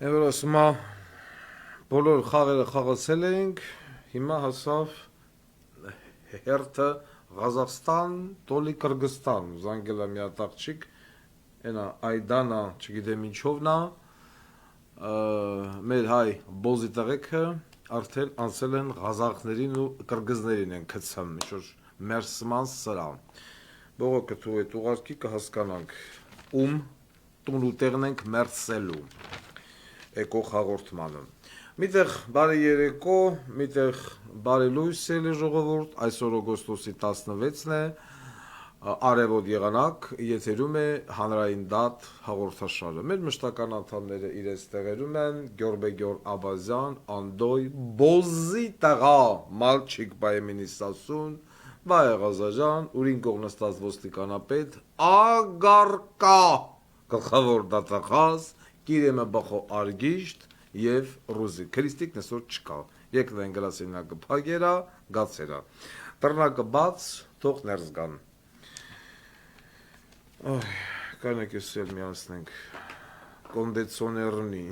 Եվրոսմա բոլոր խաղերը խաղացել ենք, հիմա հասավ հերթը Ղազախստան, տոլի Կրգստան, զանգելա մի հատ աղջիկ, այնա Այդանա, չգիտեմ ինչովնա, մեր հայ բոզի տղեկը արդեն անցել են Ղազախներին ու Կրգզներին են գցում, ինչ-որ մերսման սրա։ Բողոքը թու այդ ուղարկի կհասկանանք, տուն ու տեղն ենք մերսելու եկող հաղորդմանը։ Միտեղ բարի երեկո, միտեղ բարի լույս ելի ժողովուրդ, այսօր օգոստոսի 16-ն է, արևոտ եղանակ, եթերում է հանրային դատ հաղորդաշարը։ Մեր մշտական անդամները իրենց տեղերում են, Գյորբեգյոր Աբազյան, Անդոյ, Բոզի տղա, Մալչիկ Բայեմինիսասուն, Բայե Ղազաջան, ուրին կողնստած ոստիկանապետ, Ագարկա, գլխավոր դատախազ, Կիրեմը բախո արգիշտ և ռուզի, քրիստիկ նսոր չկա, եկն են գրասենյակը պագերա, գացերա, տրնակը բաց, թող ներս գան։ Կանեք եսել միացնենք, կոնդեցոներնի,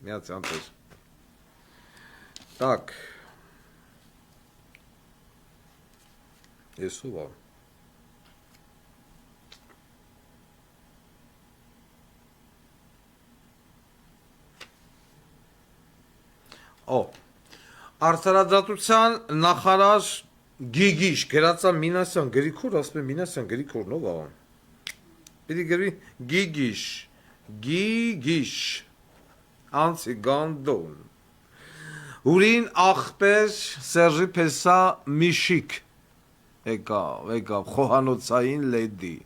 միացյան տեր։ Так, ես ով եմ։ Արդարադատության նախարար Գիգիշ, գրածա Մինասյան Գրիգոր, ասում է Մինասյան Գրիգոր, նով աղան։ Պիտի գրվի Գիգիշ, անցի գանդոն։ Ուրին աղբեր Սերժի Պեսա Միշիկ, եկավ, խոհանոցային լեդի,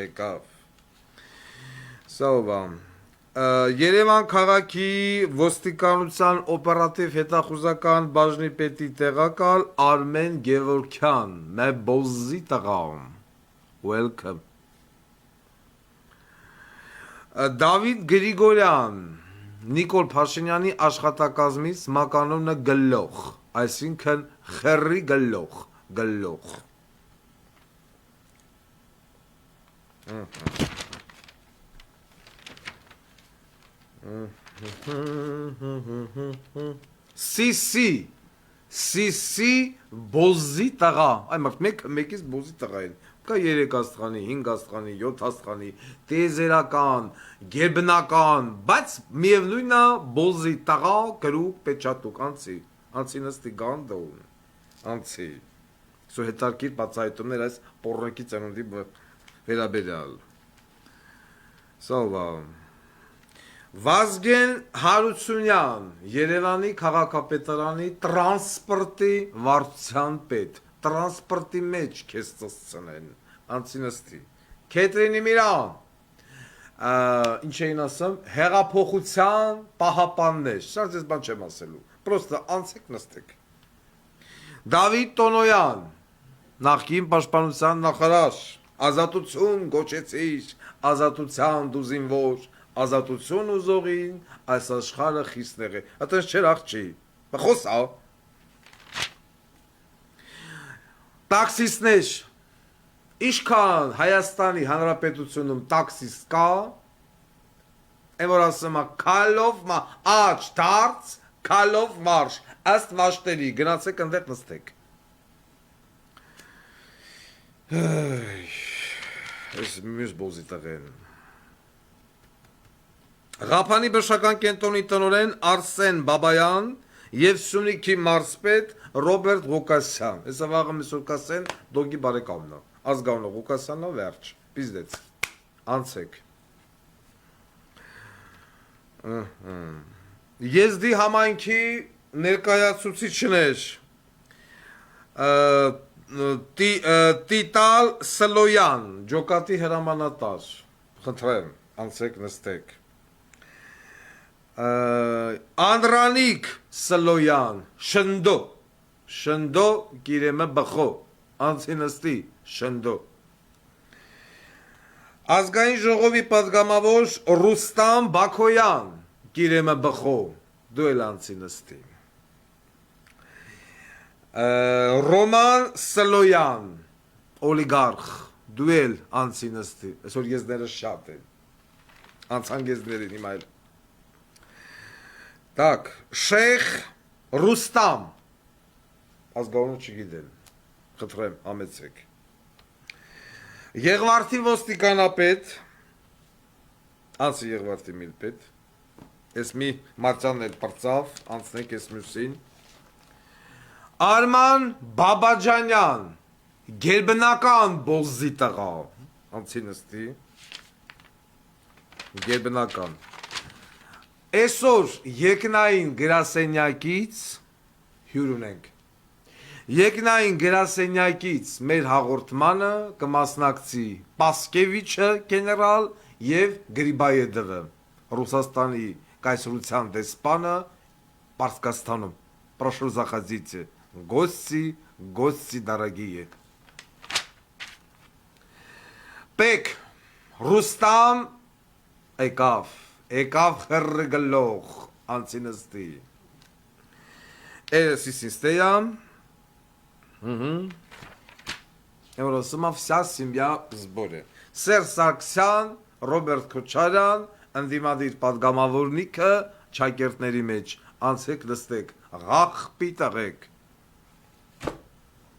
եկավ։ Սա ով ամ։ Երևան քաղաքի ոստիկանության օպերատիվ հետախուզական բաժնի պետի տեղակալ Արմեն Գևորգյան, մե բոզի տղամ, welcome։ Դավիթ Գրիգորյան, Նիկոլ Փաշինյանի աշխատակազմից մականունը գլող, այսինքն խերի գլող։ Սիսի բոզի տղա, այ մարդ մեկից բոզի տղա են, կա 3 աստղանի, 5 աստղանի, 7 աստղանի, տեզերական, գերբնական, բայց միևնույնն է բոզի տղա գրուկ պեչատուկ, անցի նստի գանդոն, անցի, սո հետարկիր բացայտումներ այս պորնակի ծնունդի վերաբերյալ, սովա, Վազգեն Հարությունյան, Երևանի քաղաքապետարանի տրանսպորտի վարչության պետ, տրանսպորտի մեջ քեզ ծծցնեն, անցի նստի, Քետրինի Միրան, ինչ էին ասում, հեղափոխության պահապաններ, շատ ես բան չեմ ասելու, պրոստը անցեք նստեք, Դավիթ Տոնոյան, նախկին պաշտպանության նախարար, ազատություն գոչեցիր, ազատության դու զինվոր, ազատություն ուզողին, այս աշխարհը խիսներ է, այդպես չէր աղջի, խոսա, տաքսիստներ, իշքան Հայաստանի Հանրապետությունում տաքսիստ կա, են որ ասում է քալով աջ դարձ, քալով մարշ, ըստ վաշտերի, գնացեք ընդեղ նստեք, ես մյուս բոզի տղեն, Ղափանի բժշկական կենտրոնի տնօրեն Արսեն Բաբայան և Սյունիքի մարզպետ Ռոբերտ Ղուկասյան, հեսա վաղը միսոր կասեն դոգի բարեկամն է, ազգանո Ղուկասյանն է վերջ, պիզդեց, անցեք, եզդի համայնքի ներկայացուցիչներ, Տիտալ Սլոյան, ջոկատի հրամանատար, խնդրեմ, անցեք նստեք, Անդրանիկ Սլոյան, շնդո գիրեմը բխո, անցի նստի, շնդո, ազգային ժողովի պատգամավոր Ռուստամ Բաքոյան, գիրեմը բխո, դու էլ անցի նստի, Ռոման Սլոյան, օլիգարխ, դու էլ անցի նստի, այսօր եզները շատ են, անցան եզներին հիմա էլ, Так, Շեյխ Ռուստամ, ազգանունը չգիտեմ, խնդրեմ, համեցեք։ Եղվարդի ոստիկանապետ, անցի եղվարդի միլպետ, ես մի մատյանն էլ պրծավ, անցնենք ես մյուսին, Արման Բաբաջանյան, գերբնական բոզզի տղա, անցի նստի, գերբնական, Այսօր երկնային գրասենյակից հյուր ունենք, երկնային գրասենյակից մեր հաղորդմանը կմասնակցի Պասկևիչը գեներալ և Գրիբայեդովը, Ռուսաստանի կայսրության դեսպանը Պարսկաստանում, прошу заходите, гости дорогие. Պեք, Ռուստամ եկավ խրգլող, անցի նստի, Սիսինստեյա, Եվրոսումա վսյա սիմյա զբոր է, Սեր Սարգսյան, Ռոբերտ Քոչարյան, ընդիմադիր պատգամավորնիքը չակերտների մեջ, անցեք նստեք, ղախպի տղեք,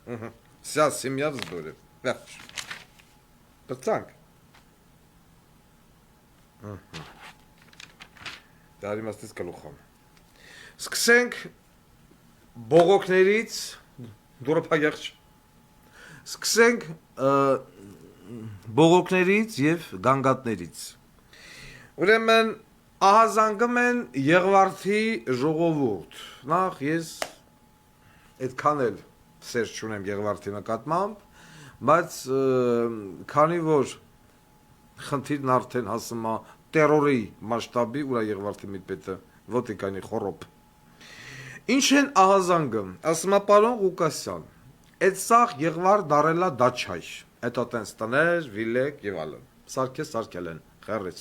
Վսյա սիմյա զբոր է, վերջ, պրծանք, Դարի մաստից կլուխամ, սկսենք բողոքներից, դուրը պագեղջ, սկսենք բողոքներից և գանգատներից, ուրեմն ահազանգում են եղվարդի ժողովուրդ, նախ ես այդքան էլ սեր չունեմ եղվարդի նկատմամբ, բայց քանի որ խնդիրն արդեն հասում է տերորի մասշտաբի, ուրա եղվարդի միլպետը, ոտիկանի խորոպ, ինչ են ահազանգում, ասում է պարոն Ղուկասյան, այդ սաղ եղվար դարելա դաչայ, այդ ատենց տներ, վիլեք և ալն, սարքել են, խերից,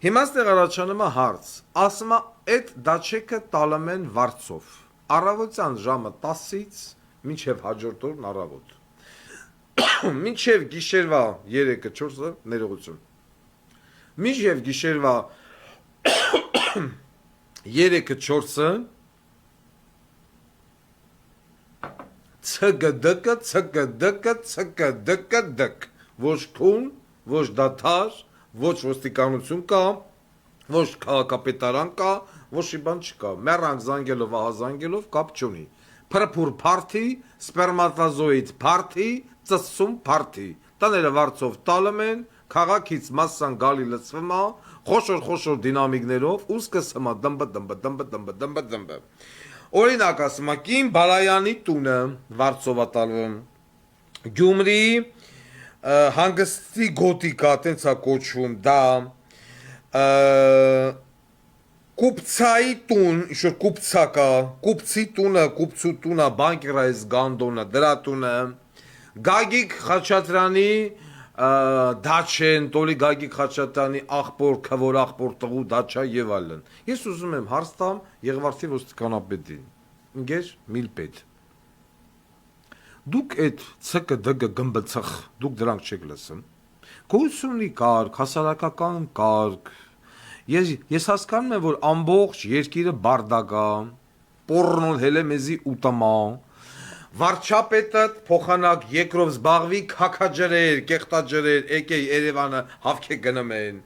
հիմա ստեղ առաջանում է հարց, ասում է այդ դաչեքը տալում են վարձով, առավոտյան ժամը 10-ից մինչև հաջորդ օրն առավոտ, մինչև գիշերվա 3-4-ը ներողություն, մինչև գիշերվա 3-4-ը ցկդկ, ոչ քուն, ոչ դաթար, ոչ ոստիկանություն կա, ոչ քաղաքապետարան կա, ոչ բան չկա, մեռանք զանգելով, ահազանգելով կապ չունի, փրփուր փարթի, սպերմատոզոիդ փարթի, ծծում փարթի, տները վարձով տալում են, քաղաքից մասսան գալի լծվում է, խոշոր դինամիկներով, ու սկսում է դմբը, օրինակ ասում է, Կին Բալայանի տունը վարձով է տալվում, Գյումրի հանգստի գոտիկա, տենց է կոչվում, դա, Կուպցայի տուն, ինչ-որ կուպցա կա, կուպցի տունը, կուպցու տունը, բանկերայս գանդոնը, դրա տունը, Գագիկ Խաչատրյանի դաչեն, Տոլի Գագիկ Խաչատրյանի աղբոր, քվոր աղբոր տղու դաչա և այլն։ Ես ուզում եմ հարց տամ եղվարդի ոստիկանապետին, ինգեր միլպետ։ Դուք այդ ցկդգ գմբցխ, դուք դրանք չեք լսում։ Գույսունի կարգ, հասարակական կարգ։ Ես հասկանում եմ, որ ամբողջ երկիրը բարդակ է, պոռնոն հելե մեզի ուտամա, վարչապետը փոխանակ երկրով զբաղվի քաքաջրեր, կեղտաջրեր, եկե Երևանը հավքե գնում են,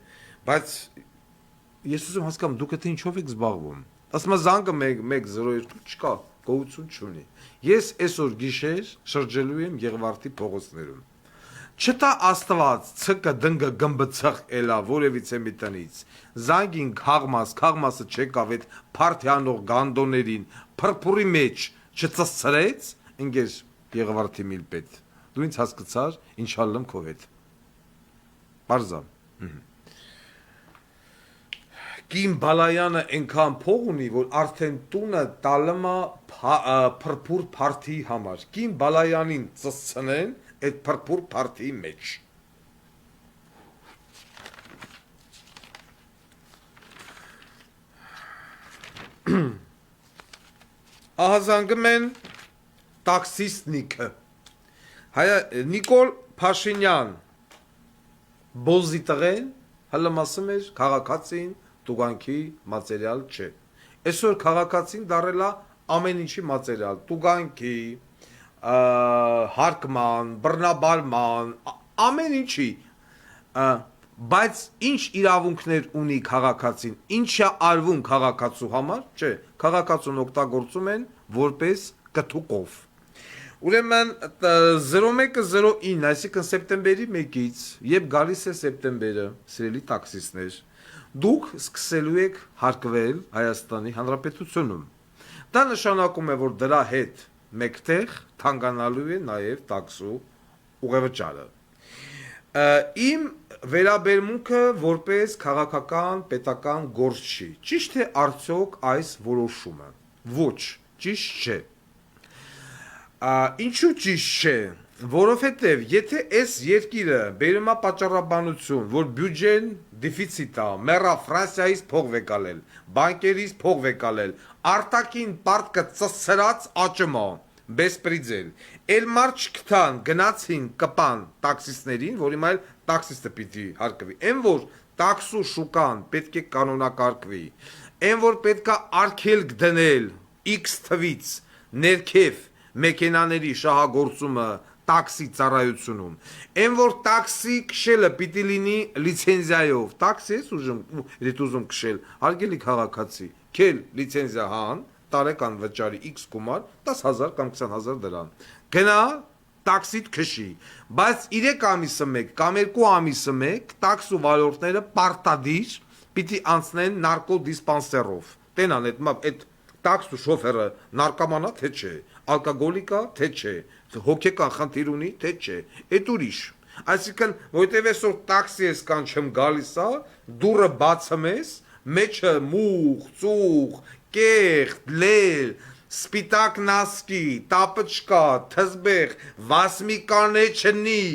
բայց ես ուզում հասկանում, դուք եթե ինչով եք զբաղվում, ասում է զանգը 102 չկա, գոհություն չունի, ես այսօր գիշեր շրջելու եմ Եղվարդի փողոցներում, չտա Աստված ցկը դնգը գմբցխ էլա որևիցե մի տնից, զանգին քաղմասը չեկավ այդ փարթյանող գանդոներին, փրփուրի մեջ չծծրեց, ինգեր Եղվարդի միլպետ, դու ինձ հասկացար, ինշալլամ քո հետ, պարզա, Կին Բալայանը ենքան փող ունի, որ արդեն տունը տալում է փրփուր փարթի համար, Կին Բալայանին ծծցնեն այդ փրփուր փարթի մեջ, ահազանգում են տաքսիստնիկը, Նիկոլ Փաշինյան, բոզի տղեն, հլմասում էր քաղաքացին, տուգանքի մատերիալ չէ, Այսօր քաղաքացին դարել է ամեն ինչի մատերիալ, տուգանքի, հարկման, բռնաբարման, ամեն ինչի, բայց ինչ իրավունքներ ունի քաղաքացին, ինչ է արվում քաղաքացու համար, չէ, քաղաքացուն օգտագործում են որպես կթուկով։ Ուրեմն 0109, այսինքն սեպտեմբերի 1-ից, երբ գալիս է սեպտեմբերը, սիրելի տաքսիստներ, դուք սկսելու եք հարկվել Հայաստանի Հանրապետությունում։ Դա նշանակում է, որ դրա հետ մեկտեղ թանկանալու է նաև տաքսու ուղևճարը։ Իմ վերաբերմունքը որպես քաղաքական պետական գործ չի։ Ճիշտ է արդյոք այս որոշումը։ Ոչ, ճիշտ չէ։ Ինչու ճիշտ չէ, որովհետև եթե այս երկիրը բերում է պատճառաբանություն, որ բյուջեն դեֆիցիտ է, մեռա Ֆրանսիայից փող վեկալել, բանկերից փող վեկալել, արտաքին պարտքը ծսրած աճում է, բեսպրիձել, էլ մարդ չկտան, գնացին կպան տաքսիստներին, որ հիմա էլ տաքսիստը պիտի հարկվի, են որ տաքսու շուկան պետք է կանոնակարգվի, են որ պետք է արգելք դնել X թվից ներքև մեքենաների շահագործումը տաքսի ծառայությունում, են որ տաքսի քշելը պիտի լինի լիցենզիայով, տաքսի ես ուզում քշել, հարգելի քաղաքացի, քել լիցենզիա հան, տարեկան վճարի X գումար, 10,000 կամ 20,000 դրամ, գնա տաքսիդ քշի, բայց 3 ամիսը մեկ կամ 2 ամիսը մեկ տաքսու վարորդները պարտադիր պիտի անցնեն նարկոդիսպանսերով, տենան այդ տաքսու շոֆերը նարկոմանա թե չէ, ալկոգոլիկա թե չէ, հոգեկան խնդիր ունի թե չէ, այդ ուրիշ։ Այսինքն, որտեվ այսօր տաքսի ես կանչեմ գալիս է, դուռը բացում ես, մեջը մուղ, ծուղ, կեղտ, լել, սպիտակ նասկի, տապճկա, թզբեղ, վասմիկանե չնի,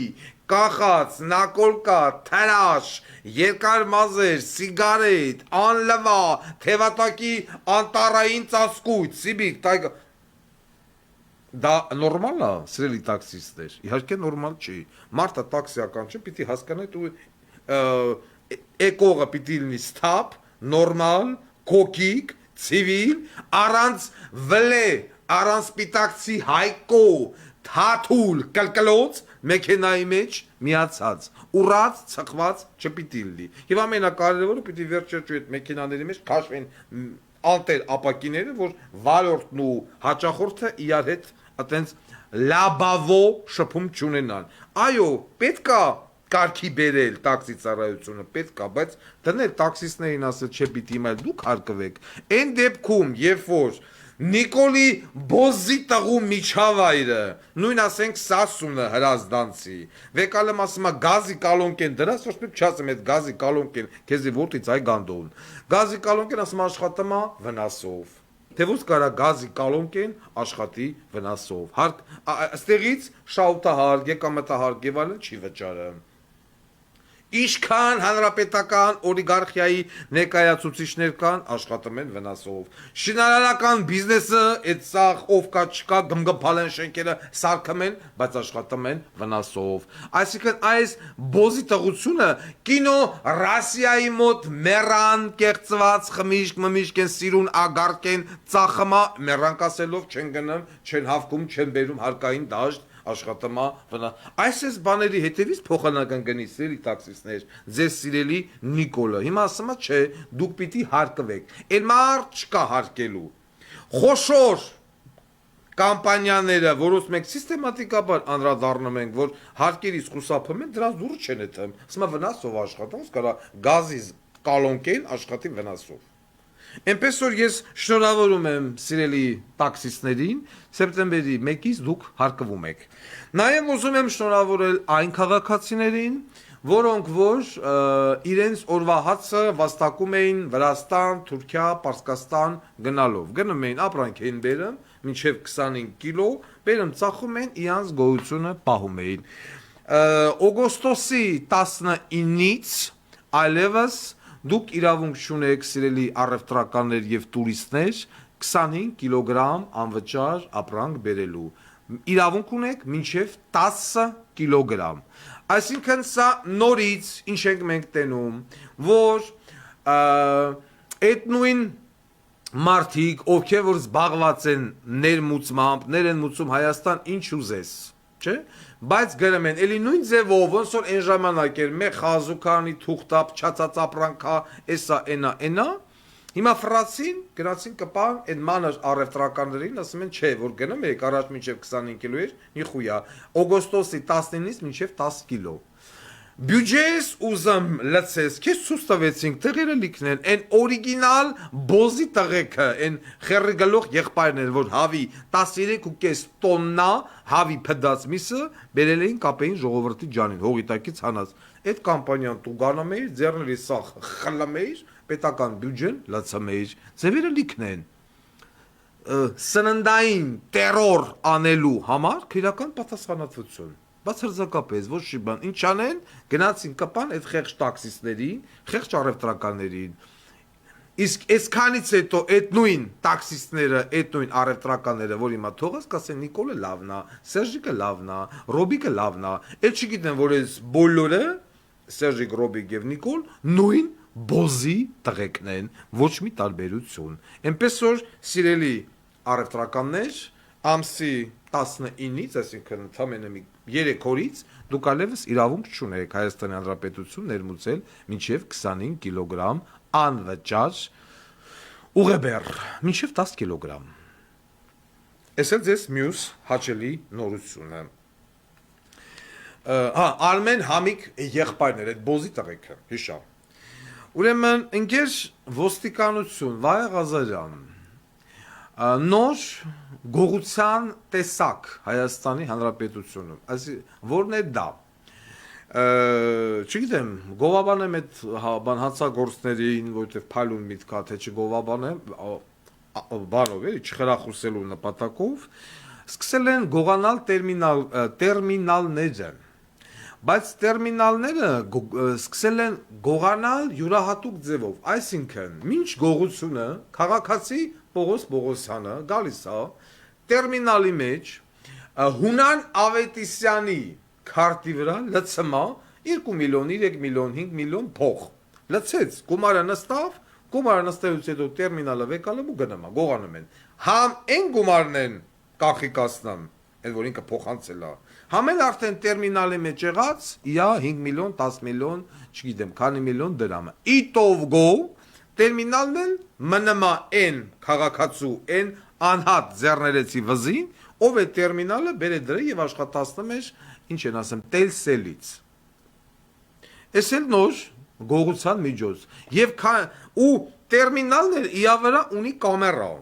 կախած, նակոլկա, թրաշ, երկար մազեր, սիգարետ, անլվա, թևատակի անտարային ծածկույթ, սիբիկ, տայգա։ Դա նորմալ է, սիրելի տաքսիստներ, իհարկե նորմալ չի։ Մարդը տաքսիական չէ, պիտի հասկանա ու էկողը պիտի լինի սթափ, նորմալ, կոկիկ, ցիվիլ, առանց վլե, առանց սպիտակցի հայկո, թաթուլ, կլկլոց, մեքենայի մեջ միացած, ուրած, ցխված չպիտի լինի։ Եվ ամենակարևորը պիտի վերջերջու այդ մեքենաների մեջ քաշվեն անտեր ապակիները, որ վարորդն ու հաճախորդը իրար հետ այտենց լաբավո շփում չունենան։ Այո, պետքա կարգի բերել տաքսի ծառայությունը, պետքա, բայց դնել տաքսիստներին ասել չէ պիտի հիմա դուք հարկվեք։ Այն դեպքում, երբ որ Նիկոլի Բոզի տղու միջավայրը, նույն ասենք Սասունը հրազդանցի, վեկալեմ ասում է գազի կալոնկեն դրած, ոչ պետք չասեմ այդ գազի կալոնկեն, քեզի որտից այ գանդոն, գազի կալոնկեն ասում աշխատում է վնասով, թե ոնց կարա գազի կալոնկեն աշխատի վնասով, այստեղից շահութահարկ, եկամտահարկ եւ այլն չի վճարը։ Ինչքան հանրապետական օլիգարխիայի ներկայացուցիչներ կան, աշխատում են վնասով։ Շինարարական բիզնեսը, այդ սաղ ով կա չկա, գմգմփալեն շենքերը սարքում են, բայց աշխատում են վնասով։ Այսինքն այս բոզի տղությունը կինո Ռասիայի մոտ մեռան կեղծված խմիշք, մմիշք են սիրուն ագարկ են ծախմա, մեռան կասելով չեն գնում, չեն հավքում, չեն բերում հարկային դաշտ աշխատում է, այս բաների հետևից փոխանական գնի սիրելի տաքսիստներ, ձեզ սիրելի Նիկոլը, հիմա ասում է չէ, դուք պիտի հարկվեք, էլ մարդ չկա հարկելու, խոշոր կամպանիաները, որոնց մենք սիստեմատիկաբար անդրադառնում ենք, որ հարկերից խուսափում են, դրանց դուրս չեն եթում, ասում է վնասով աշխատում, կարա գազի կալոնկեն աշխատի վնասով։ Այնպես որ ես շնորհավորում եմ սիրելի տաքսիստներին, սեպտեմբերի 1-ից դուք հարկվում եք։ Նաև ուզում եմ շնորհավորել այն քաղաքացիներին, որոնք որ իրենց օրվա հացը վաստակում էին Վրաստան, Թուրքիա, Պարսկաստան գնալով։ Գնում էին ապրանք էին բերում, մինչև 25 կիլո, բերում ծախում էին, իրանց գոյությունը պահում էին։ Օգոստոսի 19-ից այլևս դուք իրավունք չունեք սիրելի առևտրականներ եւ տուրիստներ 25 կիլոգրամ անվճար ապրանք բերելու։ Իրավունք ունեք մինչև 10 կիլոգրամ։ Այսինքն սա նորից ինչ ենք մենք տենում, որ այդ նույն մարդիկ, ովքեր որ զբաղված են ներմուծմամբ, ներմուծում Հայաստան ինչ ուզես, չէ՞։ Բայց գրում են, էլի նույն ձևով, ոնց որ այն ժամանակ էր, մեկ խազուքանի թուղթա, փչացած ապրանքա, էսա, էնա, հիմա ֆրացին, գնացին կպան այդ մանր առևտրականներին, ասում են, չէ, որ գնում եք առաջ մինչև 25 կիլո էր, նիխույա, օգոստոսի 19-ից մինչև 10 կիլո։ Բյուջես ուզում լցես, քեզ ցույց տվեցինք տեղերը լիքնեն, այն օրիգինալ բոզի տղեկը, այն խերգալող եղբայրներ, որ հավի 13.5 տոննա հավի փդած միսը բերել էին կապեին ժողովրդի ջանին, հողի տակից հանած։ Այդ կամպանիան տուգանում էր, ձեռների սախ խլում էր, պետական բյուջեն լացում էր, ձևերը լիքնեն։ Սննդային տերոր անելու համար քրական պատասխանատվություն։ Բացարձակապես ոչ մի բան, ինչ անեն, գնացին կպան այդ խեղճ տաքսիստներին, խեղճ առևտրականներին։ Իսկ այսքանից հետո այդ նույն տաքսիստները, այդ նույն առևտրականները, որ հիմա թողած կասեն Նիկոլը լավն է, Սերժիկը լավն է, Ռոբիկը լավն է, այդ չգիտեն, որ այս բոլորը Սերժիկ, Ռոբիկ եւ Նիկոլ նույն բոզի տղեկն են, ոչ մի տարբերություն։ Այնպես որ սիրելի առևտրականներ, ամսի 19-ից, այսինքն ընդամենը 3 օրից դուք այլևս իրավունք չունեք Հայաստանի Հանրապետություն ներմուծել մինչև 25 կիլոգրամ անվճար ուղեբեռ, մինչև 10 կիլոգրամ։ Այս էլ ձեզ մյուս հաճելի նորությունը։ Արմեն Համիկ եղբայրներ, այդ բոզի տղեկը, հիշա։ Ուրեմն ընկեր ոստիկանություն, Վայա Ղազարյան, նոր գողության տեսակ Հայաստանի Հանրապետությունում, որն է դա, չգիտեմ, գովաբանեմ այդ հանցագործներին, որովհետև փայլուն միտքա, թե չգովաբանեմ, բանով էլի, չխրախուսելու նպատակով, սկսել են գողանալ տերմինալները, բայց տերմինալները սկսել են գողանալ յուրահատուկ ձևով, այսինքն, մինչ գողությունը քաղաքացի Պողոս Պողոսյանը գալիս է տերմինալի մեջ Հունան Ավետիսյանի քարտի վրա լցում է 2 միլիոն, 3 միլիոն, 5 միլիոն փող։ Լցեց, գումարը նստելուց հետո տերմինալը վեկալում ու գնում է, գողանում են։ Համ այն գումարն են կախիկացնում, այդ որ ինքը փոխանցել է։ Համ էլ արդեն տերմինալի մեջ եղած, իա 5 միլիոն, 10 միլիոն, չգիտեմ, քանի միլիոն դրամ։ Իտով գո տերմինալն են մնում է այն քաղաքացու, այն անհատ ձեռներեցի վզին, ով է տերմինալը բերե դրե եւ աշխատացնում էր, ինչ են ասեմ, տելսելից։ Էս էլ նոր գողության միջոց։ Եվ ու տերմինալն էլ իա վրա ունի կամերա։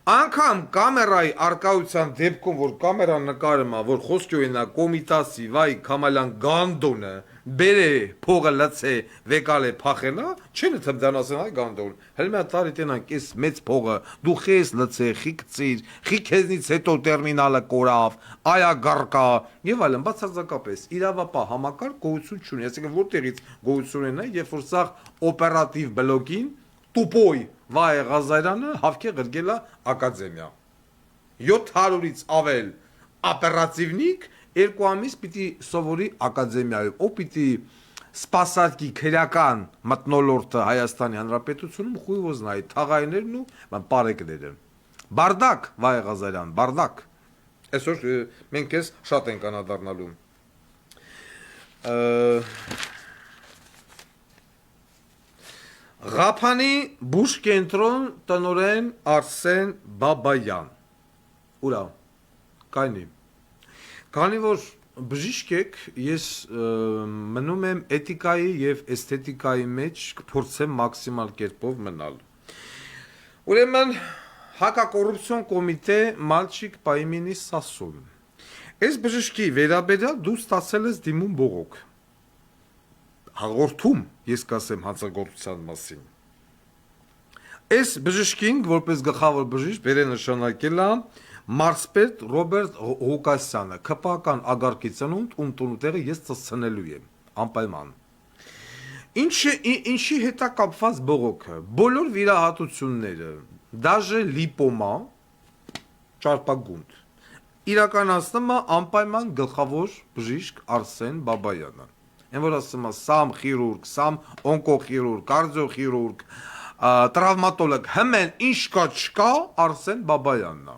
Անկամ կամերայի արկայության դեպքում, որ կամերան նկարում է, որ խոսքի օրինակ Կոմիտասի, վայ Քամալյան Գանդոնը բերե փողը լցե վեկալե փախելա, չեն թմդան ասեն այ Գանդոն, հենց մի տարի տենանք էս մեծ փողը, դու խես լցե, խիքցիր, խիքեզնից հետո տերմինալը կորավ, այա գարկա եւ այլն, բացարձակապես իրավապահ համակարգ գոյություն չունի, այսինքն որտեղից գոյություն ունենա, երբ որ սա օպերատիվ բլոկին տուպոյ Վայա Ղազարյանը հավքի գրգելա ակադեմիա 700-ից ավել օպերատիվնիկ 2 ամիս պիտի սովորի ակադեմիայում, ով պիտի սպասարկի քրական մտնոլորտը Հայաստանի Հանրապետությունում խույվոզ նայի թաղայիներն ու պարեկները։ Բարդակ, Վայա Ղազարյան, բարդակ։ Այսօր մենք ես շատ ենք անդառնալու։ Ղափանի բուժ կենտրոն տնօրեն Արսեն Բաբայան։ Ուրա, կայնի։ Քանի որ բժիշկ եք, ես մնում եմ էթիկայի եւ էսթետիկայի մեջ կփորձեմ մաքսիմալ կերպով մնալ։ Ուրեմն հակակոռուպցիոն կոմիտե Մալչիկ по имени Սասուն։ Այս բժշկի վերաբերյալ դու ստացել ես դիմում բողոք։ Հաղորդում ես կասեմ հանցագործության մասին։ Այս բժշկին, որպես գլխավոր բժիշկ, բերե նշանակել է մարզպետ Ռոբերտ Ղուկասյանը, քպական ագարկի ծնունդ, ում տունուտեղը ես ծցնելու եմ, անպայման։ Ինչի հետ է կապված բողոքը։ Բոլոր վիրահատությունները, դաժե լիպոմա, ճարպագունդ, իրականացնում է անպայման գլխավոր բժիշկ Արսեն Բաբայանը։ Են որ ասում է սամ խիրուրգ, սամ օնկոխիրուրգ, կարդիոխիրուրգ, տրավմատոլոգ հմեն ինչ կա չկա Արսեն Բաբայանն է։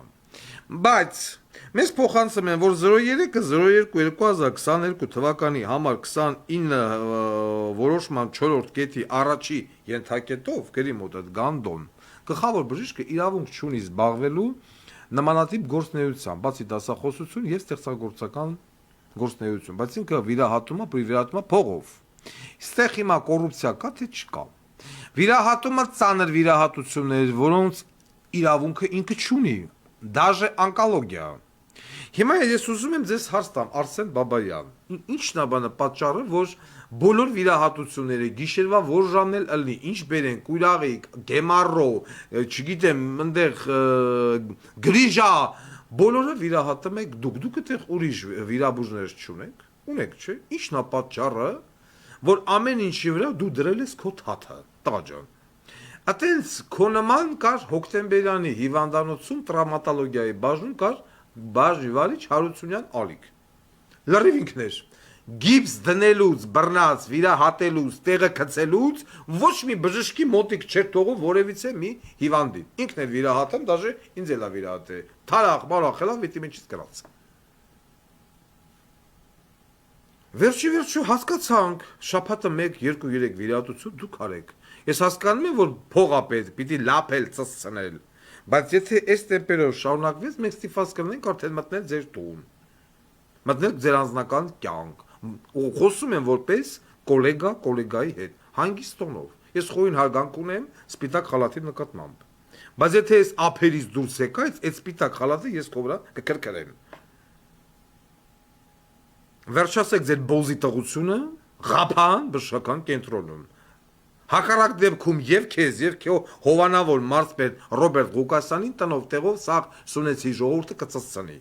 Բայց մեզ փոխանցում են, որ 03-02-2022 թվականի համար 29 որոշման 4-րդ կետի առաջի ենթակետով գրի մոտ այդ Գանդոն գլխավոր բժիշկը իրավունք չունի զբաղվելու նմանատիպ գործունեությամբ, բացի դասախոսություն եւ ստեղծագործական գործունեություն, բայց ինքը վիրահատումը փողով։ Այստեղ հիմա կոռուպցիա կա թե չկա։ Վիրահատումը ծանր վիրահատություններ, որոնց իրավունքը ինքը չունի, դաժե ոնկոլոգիա։ Հիմա ես ուզում եմ ձեզ հարց տամ, Արսեն Բաբայան, ի՞նչն է բանը պատճառը, որ բոլոր վիրահատությունները գիշերվա որ ժամն էլ ըլնի, ինչ բերեն, կույրաղի, գեմարո, չգիտեմ, այնտեղ գրիժա, բոլորը վիրահատում եք դուք այդտեղ ուրիշ վիրաբույժներ չունեք, ունեք, չէ՞։ Ի՞նչն է պատճառը, որ ամեն ինչի վրա դու դրել ես քո թաթը, տղա ջան։ Այտենց քո նման կար հոկտեմբերյանի հիվանդանոցում տրավմատոլոգիայի բաժնում կար բաժնիվարիչ Հարությունյան Ալիկ։ Լրիվ ինքներ։ Գիպս դնելուց, բռնած, վիրահատելուց, տեղը գցելուց ոչ մի բժշկի մոտիկ չէր թողում որևիցե մի հիվանդի։ Ինքն էր վիրահատում, դաժե ինձ էլ է վիրահատել։ Թարախ, բարախ, հելա վիտամինից գրած։ Վերջի հասկացանք, շաբաթը 1-2-3 վիրահատություն դուք արեք։ Ես հասկանում եմ, որ փող է պետք, պիտի լափել, ծծցնել։ Բայց եթե այս տեմպերով շարունակվեց, մենք ստիպված կլինենք արդեն մտնել ձեր տուն։ Մտնել ձեր անձնական կյանք։ Խոսում եմ որպես կոլեգայի հետ, հանգիստ տոնով։ Ես խորին հարգանք ունեմ սպիտակ խալաթի նկատմամբ։ Բայց եթե այս ափերից դուրս եկայց, այդ սպիտակ խալաթը ես քո վրա կկրկրեմ։ Վերջացեք ձեր բոզի տղությունը Ղափան բժշկական կենտրոնում։ Հակառակ դեպքում եւ քեզ եւ քո հովանավոր մարզպետ Ռոբերտ Ղուկասյանին տնով տեղով սաղ սունեցի ժողովուրդը կծծծնի։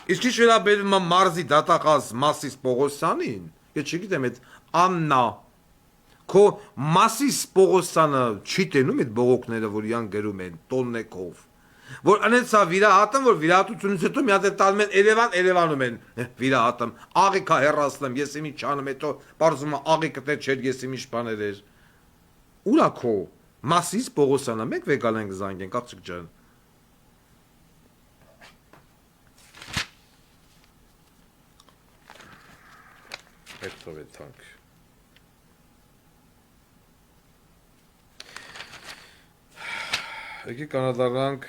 Իսկ ինչ վերաբերում է մարզի դատախազ Մասիս Պողոսյանին, ես չգիտեմ այդ Աննա քո Մասիս Պողոսյանը չի տենում այդ բողոքները, որ իրան գրում են տոննեկով, որ անեցա վիրահատում, որ վիրահատությունից հետո մի հատ տալում են Երևանում են վիրահատում, աղիքա հեռացնում, ես իմի չանում, հետո բարձում է աղիքը դեր չէր, ես իմի շփաներ էր։ Ուրա քո Մասիս Պողոսյանը մեկ վեկալ ենք զանգենք, աղջիկ ջան։ Հետո վետանք։ Եկի կանադառնանք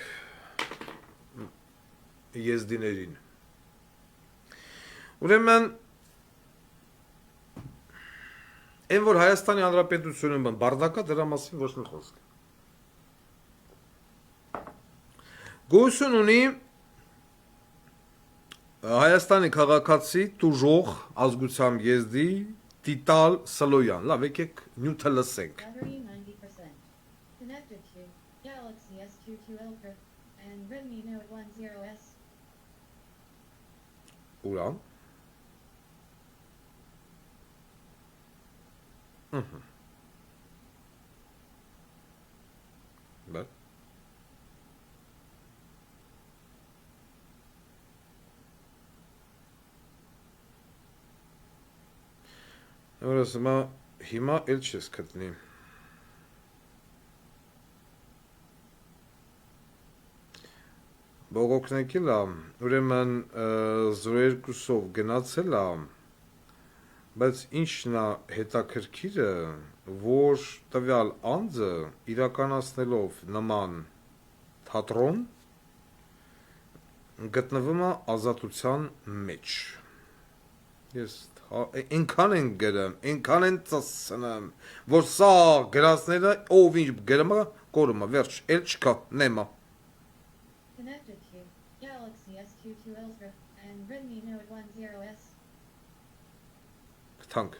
եզդիներին։ Ուրեմն այն որ Հայաստանի Հանրապետությունում բարդակա դրա մասին ոչ մի խոսք։ Գոյություն ունի Հայաստանի քաղաքացի տուժող ազգությամբ եզդի Տիտալ Սլոյան։ Լավ, եկեք նյութը լսենք։ Battery 90%. Connected to Galaxy S22 Ultra and Redmi Note 10S. Ուրա։ Բա։ Որսմա հիմա էլ չես գտնի։ Բողոքնեկի լա, ուրեմն 02-ով գնացել է, բայց ինչն է հետաքրքիրը, որ տվյալ անձը իրականացնելով նման թատրոն գտնվում է ազատության մեջ։ Ես այնքան են գրում, այնքան են ծծցնում, որ սա գրածները ով ինչ գրում է, կորում է, վերջ, էլ չկա, նեմա։ Connected to Galaxy S22 Ultra and Redmi Note 10S. Գտանք։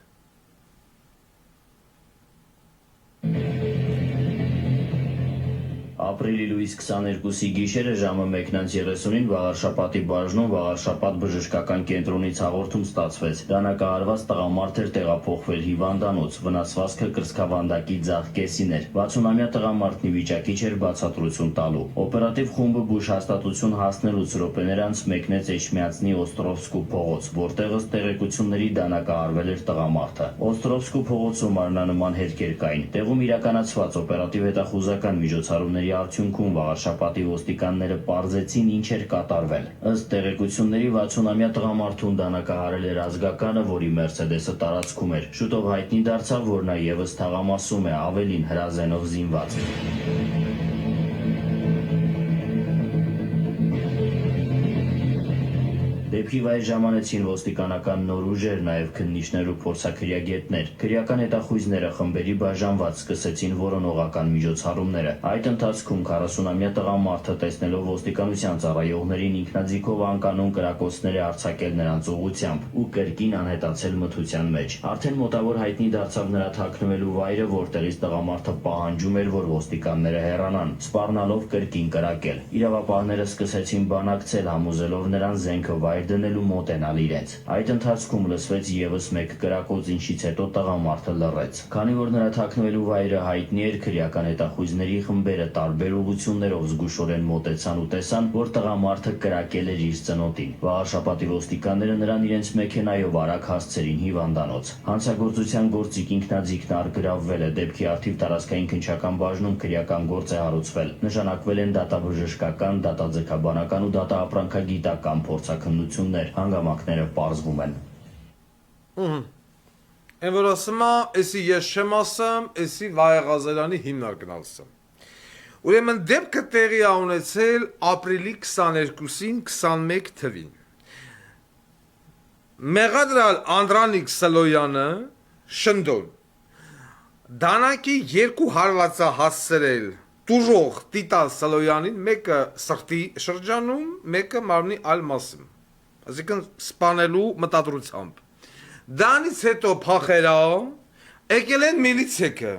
Ապրիլի լույս 22-ի գիշերը ժամը 1:30-ին Վաղարշապատի բաժնում Վաղարշապատ բժշկական կենտրոնից հաղորդում ստացվեց. դանակահարված տղամարդ էր տեղափոխվել հիվանդանոց, վնասվածքը կրծքավանդակի ձախ կեսին էր, 60-ամյա տղամարդն ի վիճակի չէր բացատրություն տալու։ Օպերատիվ խումբը բուժ հաստատություն հասնելուց րոպեներ անց մեկնեց Էջմիածնի Օստրովսկու փողոց, որտեղ ըստ տեղեկությունների դանակահարվել էր տղամարդը։ Օստրովսկու փողոցում մարմնանման հետքեր կային։ Տեղում իրականացված օպերատիվ հետախուզական միջոցառումների արդյունքում Վաղարշապատի ոստիկանները պարզեցին ինչ էր կատարվել։ Ըստ տեղեկությունների 60-ամյա տղամարդուն դանակահարել էր ազգականը, որի Մերսեդեսը տարածքում էր։ Շուտով հայտնի դարձավ, որ նա ևս թաղամասում է, ավելին հրազենով զինված։ Դեպքի վայր ժամանեցին ոստիկանական նոր ուժեր, նաև քննիչներ ու փորձաքրյագետներ։ Քրեական հետախույզները խմբերի բաժանված սկսեցին որոնողական միջոցառումները։ Այդ ընթացքում 40-ամյա տղամարդը, տեսնելով ոստիկանության ծառայողներին, ինքնաձիգով անկանոն կրակոցներ է արձակել նրանց ուղղությամբ ու կրկին անհետացել մթության մեջ։ Արդեն մոտավոր հայտնի դարձավ նրա թաքնվելու վայրը, որտեղից տղամարդը պահանջում էր, որ ոստիկանները հեռանան, սպառնալով կրկին կրակել։ Իրավապահները սկսեցին բանակցել, համոզելով նրան զենքը վայր դնելու մոտենալ իրենց։ Այդ ընթացքում լսվեց ևս մեկ կրակոց, ինչից հետո տղամարդը լռեց։ Քանի որ նրա թաքնվելու վայրը հայտնի էր, քրեական հետախույզների խմբերը տարբեր ուղղություններով զգուշորեն մոտեցան ու տեսան, որ տղամարդը կրակել էր իր ծնոտին։ Վաղարշապատի ոստիկանները նրան իրենց մեքենայով արագ հասցրին հիվանդանոց։ Հանցագործության գործիք ինքնաձիգն առգրավվել է, դեպքի արդիվ տարածքային քննչական բաժնում քրեական գործ է հարուցվել։ Նշանակվել են դատաբժշկական, դատաձգաբանական ու դատաապրանքագիտական փորձաքննություններ, հանգամանքները պարզվում են։ Են որ ասում է, էսի ես չեմ ասում, էսի Վայեղազարյանի հիմնարկն ասում։ Ուրեմն դեպքը տեղի է ունեցել ապրիլի 22-ին 21 թվին։ Մեղադրյալ Անդրանիկ Սլոյանը շնդոն դանակի երկու հարվածա հասցրել տուժող Տիտան Սլոյանին, մեկը սրտի շրջանում, մեկը մարմնի այլ մասում, այսինքն սպանելու մտադրությամբ։ Դրանից հետո փախերա եկել են միլիցիեկը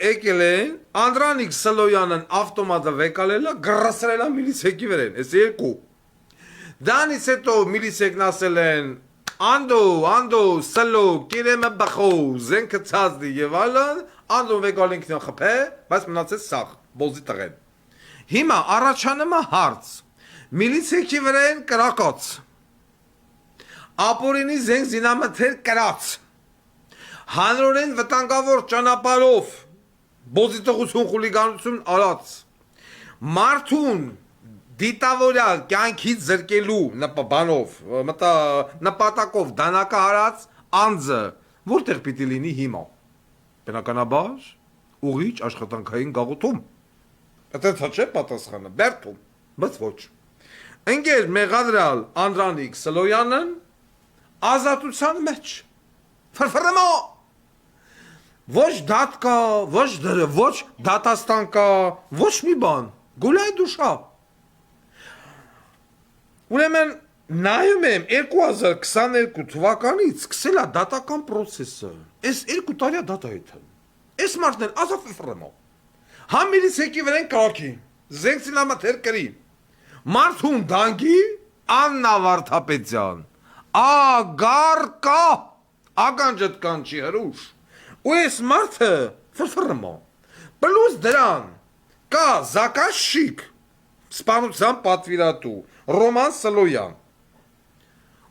եկել են Անդրանիկ Սլոյանն ավտոմատը վեկալելա գրասրելա միլիցիեկի վրեն, այս երկու։ Դրանից հետո միլիցիեկն ասել են Անդո, Սլո, կիրեմը բխո, զենքը ցածդի եւ այլն, Անդոն վեկալ ինքնին խփե, բայց մնացեց սաղ, բոզի տղեն։ Հիմա առաջանում է հարց։ Միլիցիեկի վրեն կրակոց։ Ապորինի զենք զինամթեր կրած։ Հանրորեն վտանգավոր ճանապարհով բոզիտողություն խուլիգանություն արած։ Մարդուն դիտավորյալ կյանքից զրկելու նպատակով դանակահարած անձը որտեղ պիտի լինի հիմա։ Բնականաբար ուղիչ աշխատանքային գաղութում։ Այդտեղ չէ պատասխանը, Բերդում, բայց ոչ։ Ընկեր մեղադրյալ Անդրանիկ Սլոյանն ազատության մեջ։ Ֆրֆրմո։ Ոչ դատ կա, ոչ դատաստան կա, ոչ մի բան։ Գուլայ դուշա։ Ուրեմն նայում եմ 2022 թվականից սկսել է դատական process-ը։ Այս 2 տարի է դատա հետ։ Այս մարդն էլ ազատ ֆրմո։ Համ միլիցիեկի վրան կրակի, զենք զինամթեր կրի։ Մարդուն դանգի Աննա Վարդապետյան։ Ագարկա, ականջդ կանչի հրուշ։ Ու այս մարդը ֆրմո։ Պլյուս դրան կա Զակաշիկ, սպանության պատվիրատու Ռոման Սլոյան։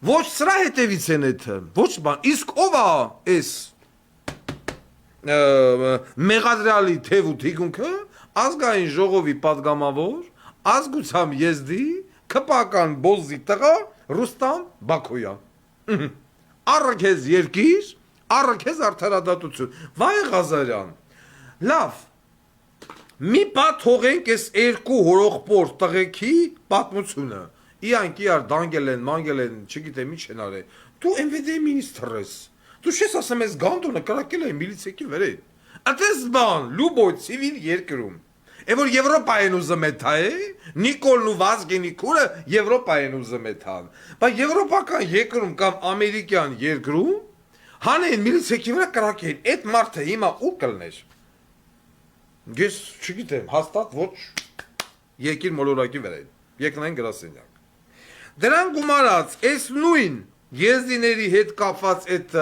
Ոչ սրա հետևից են էթը, ոչ բան, իսկ ով է այս մեղադրյալի թև ու թիկունքը, ազգային ժողովի պատգամավոր, ազգությամբ եզդի, քպական բոզի տղա Ռուստամ Բաքոյան։ Առաքեզ երկիր, առաքեզ արդարադատություն։ Վայեղազարյան, լավ, մի պա թողենք այս երկու հորողպոր տղեկի պատմությունը։ Իրանք իրար դանգել են, մանգել են, չգիտեմ ինչ են արել։ Դու MVD մինիստրը ես։ Դու չես ասում ես Գանդոնը կրակել է միլիցիեկի վրան։ Այդպես բան, լուբոյ ցիվիլ երկրում։ Է որ Եվրոպայեն ուզում է թա է, Նիկոլն ու Վազգենի քուրը Եվրոպայեն ուզում է թան։ Բայց եվրոպական երկրում կամ ամերիկյան երկրում հանեն միլիցիեկի վրա կրակեն։ Այդ մարդը հիմա ու կլներ։ Ես չգիտեմ, հաստատ ոչ եկիր մոլորակի վրա են, եկնային գրասենյակ։ Դրան գումարած, այս նույն եզդիների հետ կապված այդ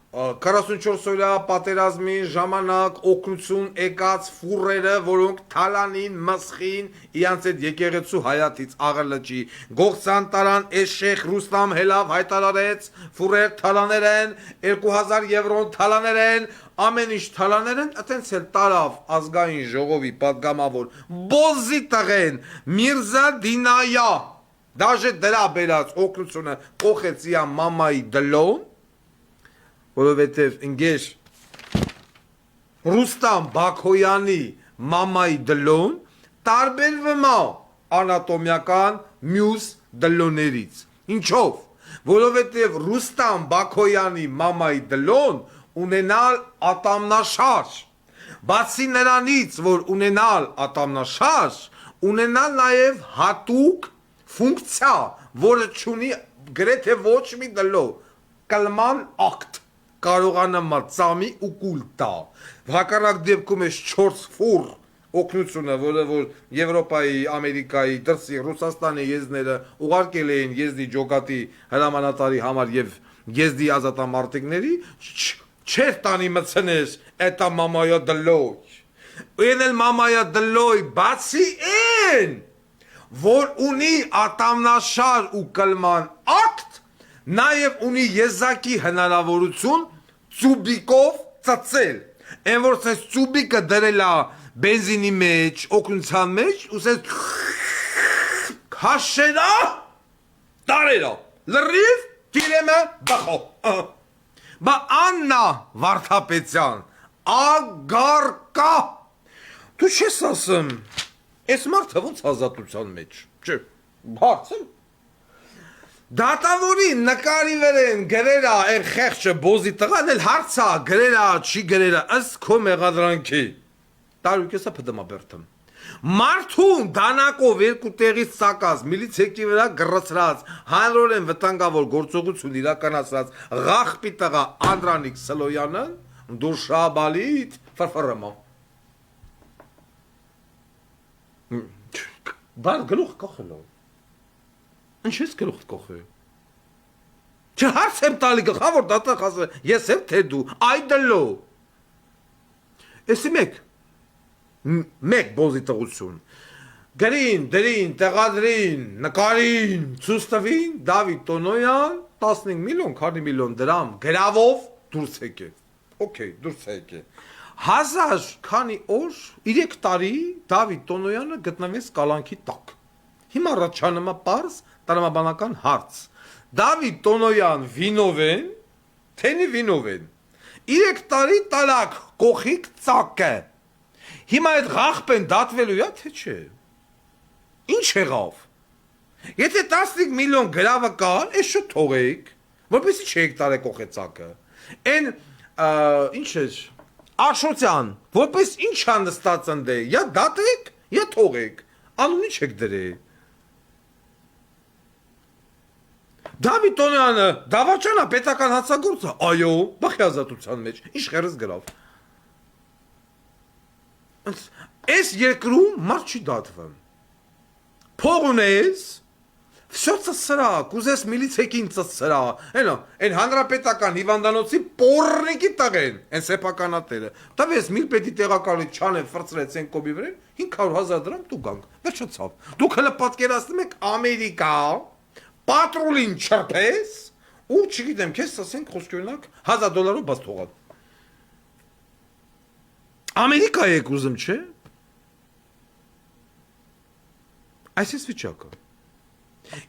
44-օրյա պատերազմի ժամանակ օգնություն եկած ֆուրերը, որոնք թալանին, մսխին, իրանց այդ եկեղեցու հայատից աղալջի, գողցան տարան, այս շեխ Ռուստամ հելավ հայտարարեց, ֆուրեր թալաներ են, 2000 եվրոն թալաներ են, ամեն ինչ թալաներ են, այտենց էլ տարավ ազգային ժողովի պատգամավոր, բոզի տղեն, Միրզա Դինայա, դաժե դրա բերած օգնությունը կողեց իա մամայի դլոն, որովհետև ընկեր Ռուստամ Բաքոյանի մամայի դլոն տարբերվում է անատոմիական մյուս դլոներից։ Ինչով? Որովհետև Ռուստամ Բաքոյանի մամայի դլոն ունենալ ատամնաշարժ։ Բացի նրանից, որ ունենալ ատամնաշարժ, ունենալ նաև հատուկ ֆունկցիա, որը չունի գրեթե ոչ մի դլո, կլման ակտ կարողանա մածամի ու կուլ տա։ Հակառակ դեպքում ես 4 ֆուր օգնությունը, որը որ Եվրոպայի, Ամերիկայի, դրսի Ռուսաստանի եզները ուղարկել էին եզդի ջոկատի հրամանատարի համար եւ եզդի ազատամարտիկների, չեր տանի մցնես էտա մամայա դլոյ։ Ունել մամայա դլոյ բացի են, որ ունի ատամնաշար ու կլման ակտ, նաև ունի եզակի հնարավորություն ծուբիկով ծծել։ Են որ սենց ծուբիկը դրել է բենզինի մեջ, օգնության մեջ, ու սենց քաշելա, տարելա, լրիվ կիրեմը բախո։ Բա Աննա Վարդապետյան, ագարկա, դու չես ասում, ես մարդը ոնց ազատության մեջ, չէ, հարցեմ, դատավորի նկարի վերեն գրերա են խեղճը բոզի տղան էլ հարցա գրերա չի գրերա ըստ քո մեղադրանքի տարուկ եսա պդմաբերթում մարդուն դանակով երկու տեղից սակած միլիցեքի վրա գրծրած հանրորեն վտանգավոր գործողություն իրականացրած ղախպի տղա Անդրանիկ Սլոյանը դուշաբալիտ ֆրֆրմա բար գլուխ կախելով Ինչ ես գլուխ կողը։ Չհարց եմ տալի գլխավոր դատախ ասը, ես եմ թե դու, այ դլո։ Էսի մեկ բոզի տղություն։ Գրին, դրին, տեղադրին, նկարին, ցուստվին, Դավիթ Տոնոյան, 15 միլիոն, 20 միլիոն դրամ, գրավով դուրս եկե։ Okay, դուրս եկե։ 1000 քանի օր, 3 տարի Դավիթ Տոնոյանը գտնվեց կալանքի տակ։ Հիմա ռաչանումա պարզ տրամաբանական հարց։ Դավիթ Տոնոյան վինով են, թենի վինով են։ 3 տարի տալակ կողիկ ծակը։ Հիմա այդ ղախպեն դատվելու է, թե չէ։ Ինչ եղավ։ Եթե 15 միլիոն գրավը կան, այս շուտ թողեք, որպեսի չեք տարեք կողեցակը։ Են, ինչ է, Աշոտյան, որպես ինչ անստած ընդ է, յա դատեք, յա թողեք, անունի չեք դրե։ Դավիթ Տոնոյանը դավաճանա պետական հացագործը, այո, բախի ազատության մեջ, ինչ խերս գրավ։ Այս երկրում մարդ չի դատվում։ Փող ունես, всё ծսրա, կուզես միլիցեքին ծսրա, են հանրապետական հիվանդանոցի պորնիկի տղեն, են սեփականատերը։ Տավես միլպետի տեղակալից չանեն ֆրծրեց են կոբի վրեն, 500,000 դրամ դու գանք, վերջացավ։ Դուք հələ պատկերացնում եք Ամերիկա, պատրուլին չրպես, ու չգիտեմ, քեզ ասենք խոսքյունակ $1000 բաց թողած։ Ամերիկա եք ուզում, չէ։ Այսպես վիճակը։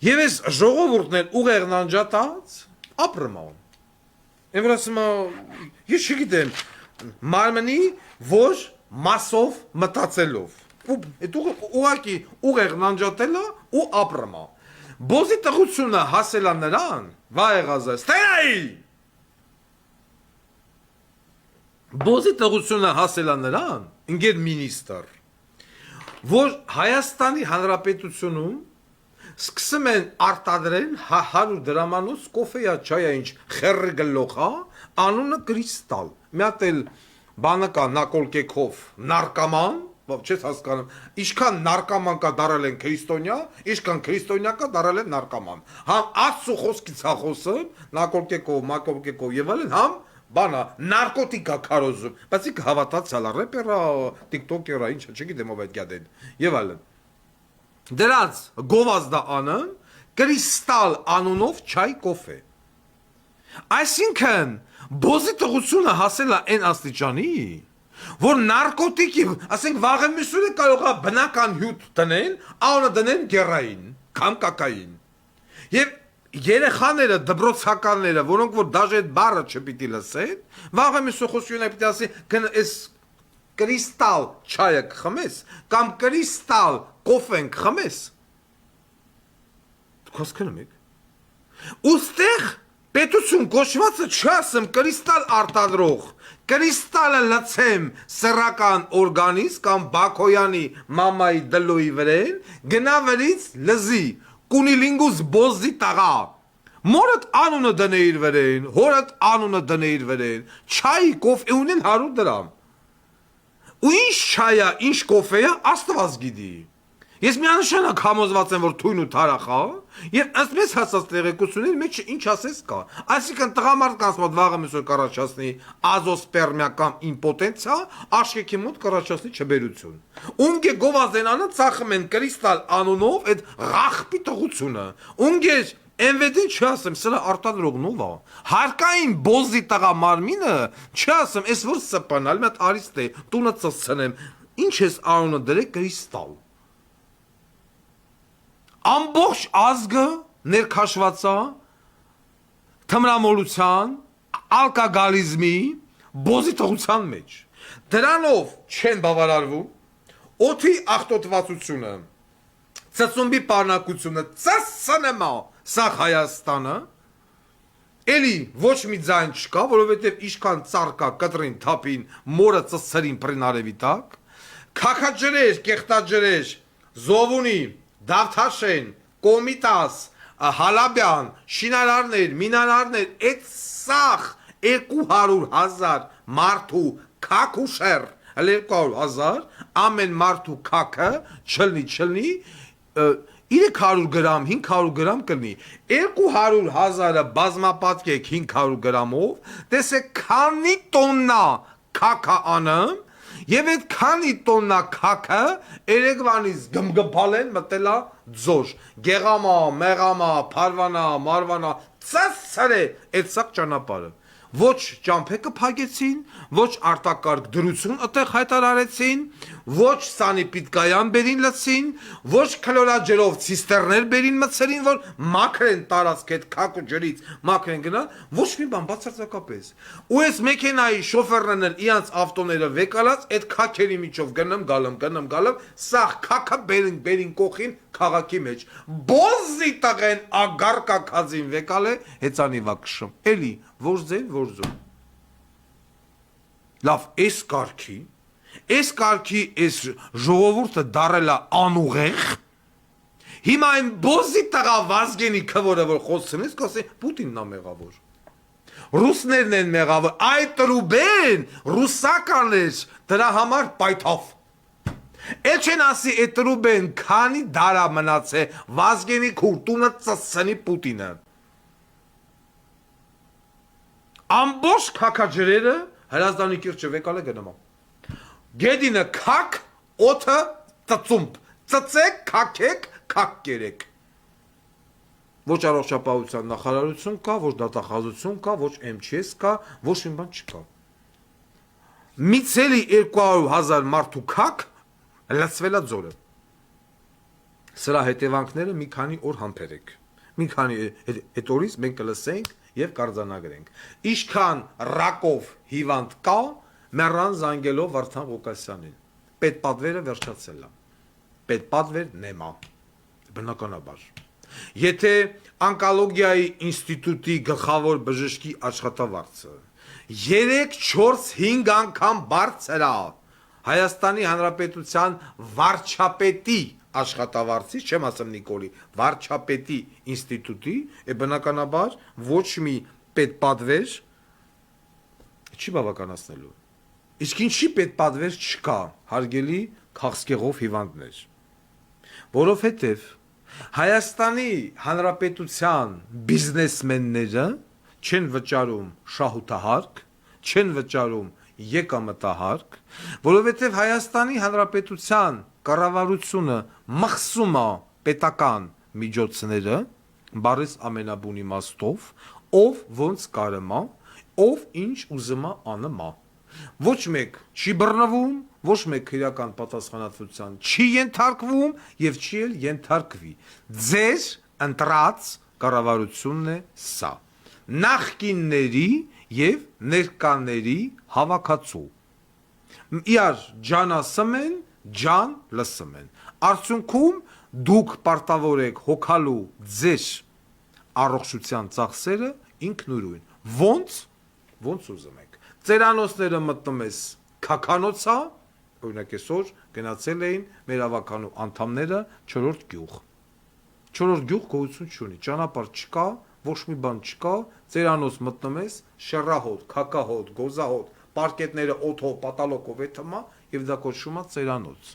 Եվ այս ժողովուրդն են ուղեղն անջատած, ապրման։ Եմ որ ասում ես չգիտեմ, մարմնի ոչ մասով մտածելով։ Ու այդ ուղակի ուղեղն անջատելա ու ապրմա։ Բոզի տղությունը հասելա նրան, վայեղազը, ստերայի։ Բոզի տղությունը հասելա նրան, ընկեր մինիստր, որ Հայաստանի Հանրապետությունում սկսում են արտադրել 100 դրամանոց կոֆեյա չայա ինչ խեռը գլոխա, անունը կրիստալ, մի հատ էլ բանը կա Նակոլկեքով նարկաման, չես հասկանում, ինչքան նարկաման կա դարել են քրիստոնյա, ինչքան քրիստոնյա կա դարել են նարկաման։ Համ Աստծո խոսքից է խոսում, Նակոլկեքով եւ այլն, համ բանա նարկոտիկա քարոզում, բայց ինքը հավատացյալ է, ռեպերա, տիկտոկերա, ինչա, չգիտեմ ով այդ գադեն եւ այլն։ Դրանց գովազդը անը կրիստալ անունով չայ կոֆե։ Այսինքն բոզի տղությունը հասել է այն աստիճանի, որ նարկոտիկի, ասենք վաղեմիսուրը կարող է բնական հյութ տնեն, անունը դնեն գերային, կամ կակային։ Եվ երեխաները, դպրոցականները, որոնք որ դաժե այդ բառը չպիտի լսեն, վաղեմիսու խոսյունը պիտի ասի, այս կրիստալ չայը կխմես, կամ կրիստալ կոֆեն կխմես։ Դուք հասկանում եք։ Ուստեղ պետություն կոչվածը չասեմ կրիստալ արտադրող, կրիստալը լցեմ սեռական օրգանիզմ կամ Բաքոյանի մամայի դլոյի վրեն, գնավերից լզի, կունիլինգուս բոզի տաղա, մորդ անունը դնեիր վրեն, հորդ անունը դնեիր վրեն, չայի կոֆե ունեն 100 դրամ, ու ինչ չայա, ինչ կոֆեյա, աստված գիտի, ես միանշանակ համոզված եմ, որ թույն ու թարախ է, եւ ըստ հասած տեղեկությունների մեջ ինչ ասես կա։ Այսինքն տղամարդկանց մոտ վաղը միսոր կառաջացնի ազոսպերմիա կամ իմպոտենցիա, աշկեկի մոտ կառաջացնի չբերություն։ Ունգե գովազենանը ծախում են կրիստալ անունով այդ ղախպի տղությունը։ Ունգե MVD չասեմ, սրա արտադրողն ով է։ Հարկային բոզի տղա մարմինը չասեմ, ես որ սպանալ, մի հատ արիստ է, տունը ծծցնեմ։ Ինչ ես անունը դրեք կրիստալ։ Ամբողջ ազգը ներքաշված է թմրամոլության, ալկոգալիզմի, բոզի տղության մեջ։ Դրանով չեն բավարարվում օդի աղտոտվածությունը, ծծումբի պարունակությունը, ծսնմա, սա Հայաստանը, էլի ոչ մի ձայն չկա, որովհետև իշքան ծառկա կտրին թափին, մորը ծծրին պրին արևի տակ, քաքաջրեր, կեղտաջրեր, զովունի, Դավթաշեն, Կոմիտաս, Հալաբյան, շինարարներ, մինարարներ, այդ սախ 200,000 մարդու քակ ու շեր, 200,000 ամեն մարդու քակը չլնի 300 գրամ, 500 գրամ կլնի, 200,000-ը բազմապատկեք 500 գրամով, տեսեք քանի տոննա քակա անեմ, Եվ այդ քանի տոննա քակը Երևանից գմգմփալ են մտելա ձոր, գեղամա, մեղամա, փարվանա, մարվանա, ծածրե այդ սակ ճանապարհը։ Ոչ ճամփեկը փակեցին, ոչ արտակարգ դրություն այդտեղ հայտարարեցին, ոչ սանիպիտկայան բերին լցին, ոչ քլորաջերով ցիստերներ բերին մցրին, որ մաքրեն տարածք այդ քակու ջրից, մաքրեն գնան, ոչ մի բան բացարձակապես։ Ու այս մեքենայի շոֆերներն են իրանց ավտոները վեկալած, այդ քակերի միջով գնում, սաղ քակը բերին կողին քաղաքի մեջ։ Բոզի տղեն ագարկա քազին վեկալ է, հեծանի վակշում։ Էլի որ ձեն որ զում։ Լավ, այս կարգի այս ժողովուրդը դարել է անուղեղ, հիմա այն բոզի տղա Վազգենի քվորը որ խոսցնես, կասի Պուտինն է մեղավոր։ Ռուսներն են մեղավոր, այդ Ռուբեն, ռուսականներ, դրա համար պայթավ։ Էլ չեն ասի այդ Ռուբեն քանի դարա մնաց է Վազգենի քուրտունը ծծցնի Պուտինը։ Ամբողջ քաքաջրերը հրազդանի կիրճը վեկալ է գնամա։ Գեդինը քակ, օդը ծծումբ, ծծեք, քակեք, քակ կերեք։ Ոչ առողջապահության նախարարություն կա, ոչ դատախազություն կա, ոչ MЧS կա, ոչ մի բան չկա։ Միցելի 200,000 մարդու քակ լցվել է ձորը։ Սրա հետևանքները մի քանի օր համբերեք։ Մի քանի այդ օրից մենք կլսենք եւ կարձանագրենք։ Ինչքան ռակով հիվանդ կա, մեռան զանգելով Վարդան Ղուկասյանին։ Պետպատվերը վերջացել է։ Պետպատվեր նեմա։ Բնականաբար։ Եթե անկոլոգիայի ինստիտուտի գլխավոր բժշկի աշխատավարձը 3-4-5 անգամ բարձր է Հայաստանի Հանրապետության վարչապետի աշխատավարձի, չեմ ասում Նիկոլի, վարչապետի ինստիտուտի, բնականաբար ոչ մի պետպատվեր չի բավականացնելու։ Իսկ ինչի պետ պատվեր չկա, հարգելի քաղցկեղով հիվանդներ, որովհետև Հայաստանի Հանրապետության բիզնեսմենները չեն վճարում շահութահարկ, չեն վճարում եկամտահարկ, որովհետև Հայաստանի Հանրապետության կառավարությունը մխսում է պետական միջոցները, բարես ամենաբուն իմաստով, ով ոնց կարում է, ով ինչ ուզում է անում է։ Ոչ մեկ չի բռնվում, ոչ մեկ իրական պատասխանատվության չի ենթարկվում եւ չի էլ ենթարկվի։ Ձեր ընտրած կառավարությունն է սա։ Նախկինների եւ ներկաների հավաքածու։ Իար ջան ասում են, ջան լսում են։ Արդյունքում դուք պարտավոր եք հոգալու ձեր առողջության ծախսերը ինքնուրույն։ Ոնց ուզում եք։ Ծերանոցները մտնում ես քականոցա, օրինակ այսօր գնացել էին մեր ավականու անդամները 4-րդ գյուղ։ 4-րդ գյուղ գոյություն չունի, ճանապարհ չկա, ոչ մի բան չկա, ծերանոց մտնում ես, շեռահոտ, քակահոտ, գոզահոտ, պարկետները օդով, պատալոկով է թմա եւ դա կոչվում է ծերանոց։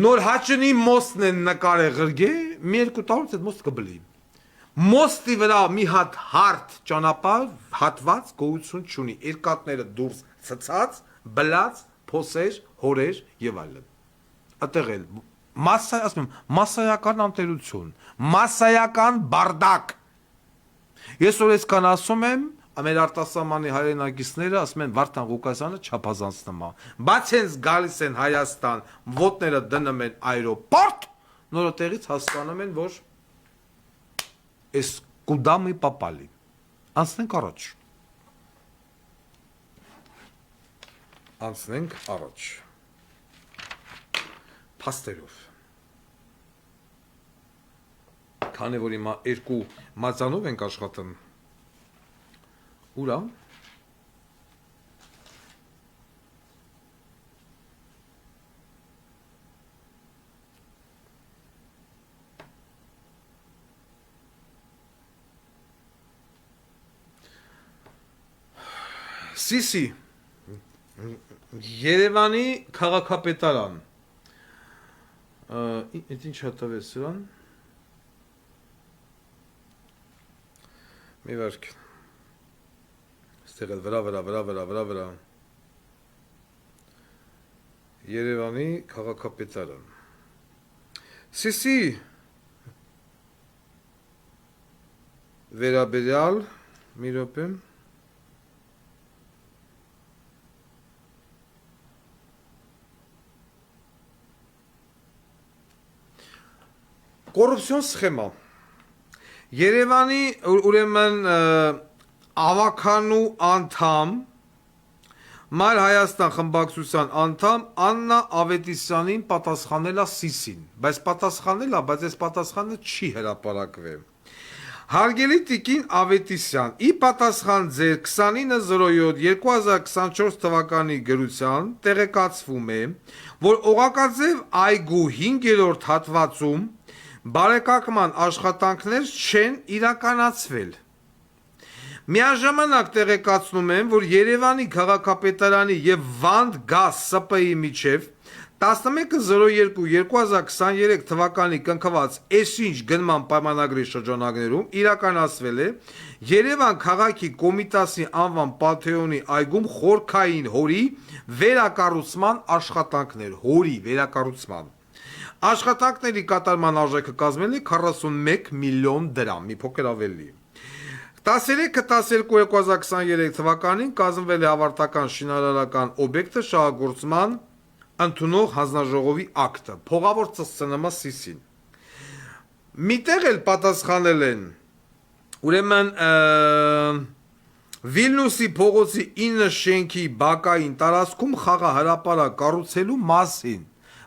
Նոր հաճնի մոստն են նկարե ղրգե, մի երկու տարուց այդ մոստ կբլի։ Մոստի վրա մի հատ հարթ ճանապարհ հատված գոյություն չունի, երկաթները դուրս ցցած, բլած, փոսեր, հորեր եւ այլն։ Այդտեղ էլ ասում եմ, մասսայական անտերություն, մասսայական բարդակ։ Ես որ այսքան ասում եմ, մեր արտասահմանի հայրենակիցները ասում են Վարդան Ղուկասյանը չափազանցնում է։ Բայց հենց գալիս են Հայաստան, ոտները դնում են այրոպորտ, նորը տեղից հասկանում են, որ Էս կուդամի պապալի։ Անցնենք առաջ։ Փաստերով։ Քանի որ հիմա երկու մածանով ենք աշխատում։ Ուրա։ Սիսի Երևանի քաղաքապետարան Այդ ինչ հատավեց սրան Մի վարք Ստեղ վրա Երևանի քաղաքապետարան Սիսի վերաբերյալ մի րոպե Կոռուպցիոն սխեմա Երևանի ուրեմն ավականու անդամ Մայր Հայաստան խմբակցության անդամ Աննա Ավետիսյանին պատասխանել է Սիսին, բայց այս պատասխանը չի հրապարակվել։ Հարգելի տիկին Ավետիսյան, ի պատասխան ձեր 2907-2024 թվականի գրության տեղեկացվում է, որ Օղակաձև այգու 5-րդ հատվածում բարեկարգման աշխատանքներ չեն իրականացվել։ Միաժամանակ տեղեկացնում եմ, որ Երևանի քաղաքապետարանի եւ Վանդ Գազ ՍՊ-ի միջև 11.02.2023 թվականի կնքված Էսինչ գնման պայմանագրի շրջանակներում իրականացվել է Երևան քաղաքի Կոմիտասի անվան Պանթեոնի այգում խորքային հորի վերակառուցման աշխատանքներ, Աշխատանքների կատարման արժեքը կազմել է 41 միլիոն դրամ, մի փոքր ավելի։ 13.12.2023 թվականին կազմվել է ավարտական շինարարական օբյեկտը շահագործման ընդունող հանձնաժողովի ակտը, փողավոր ծծնմա Սիսին։ Միտեղ էլ պատասխանել են, ուրեմն Վիլնյուսի փողոցի 9 շենքի բակային տարածքում խաղահրապարակ կառուցելու մասին։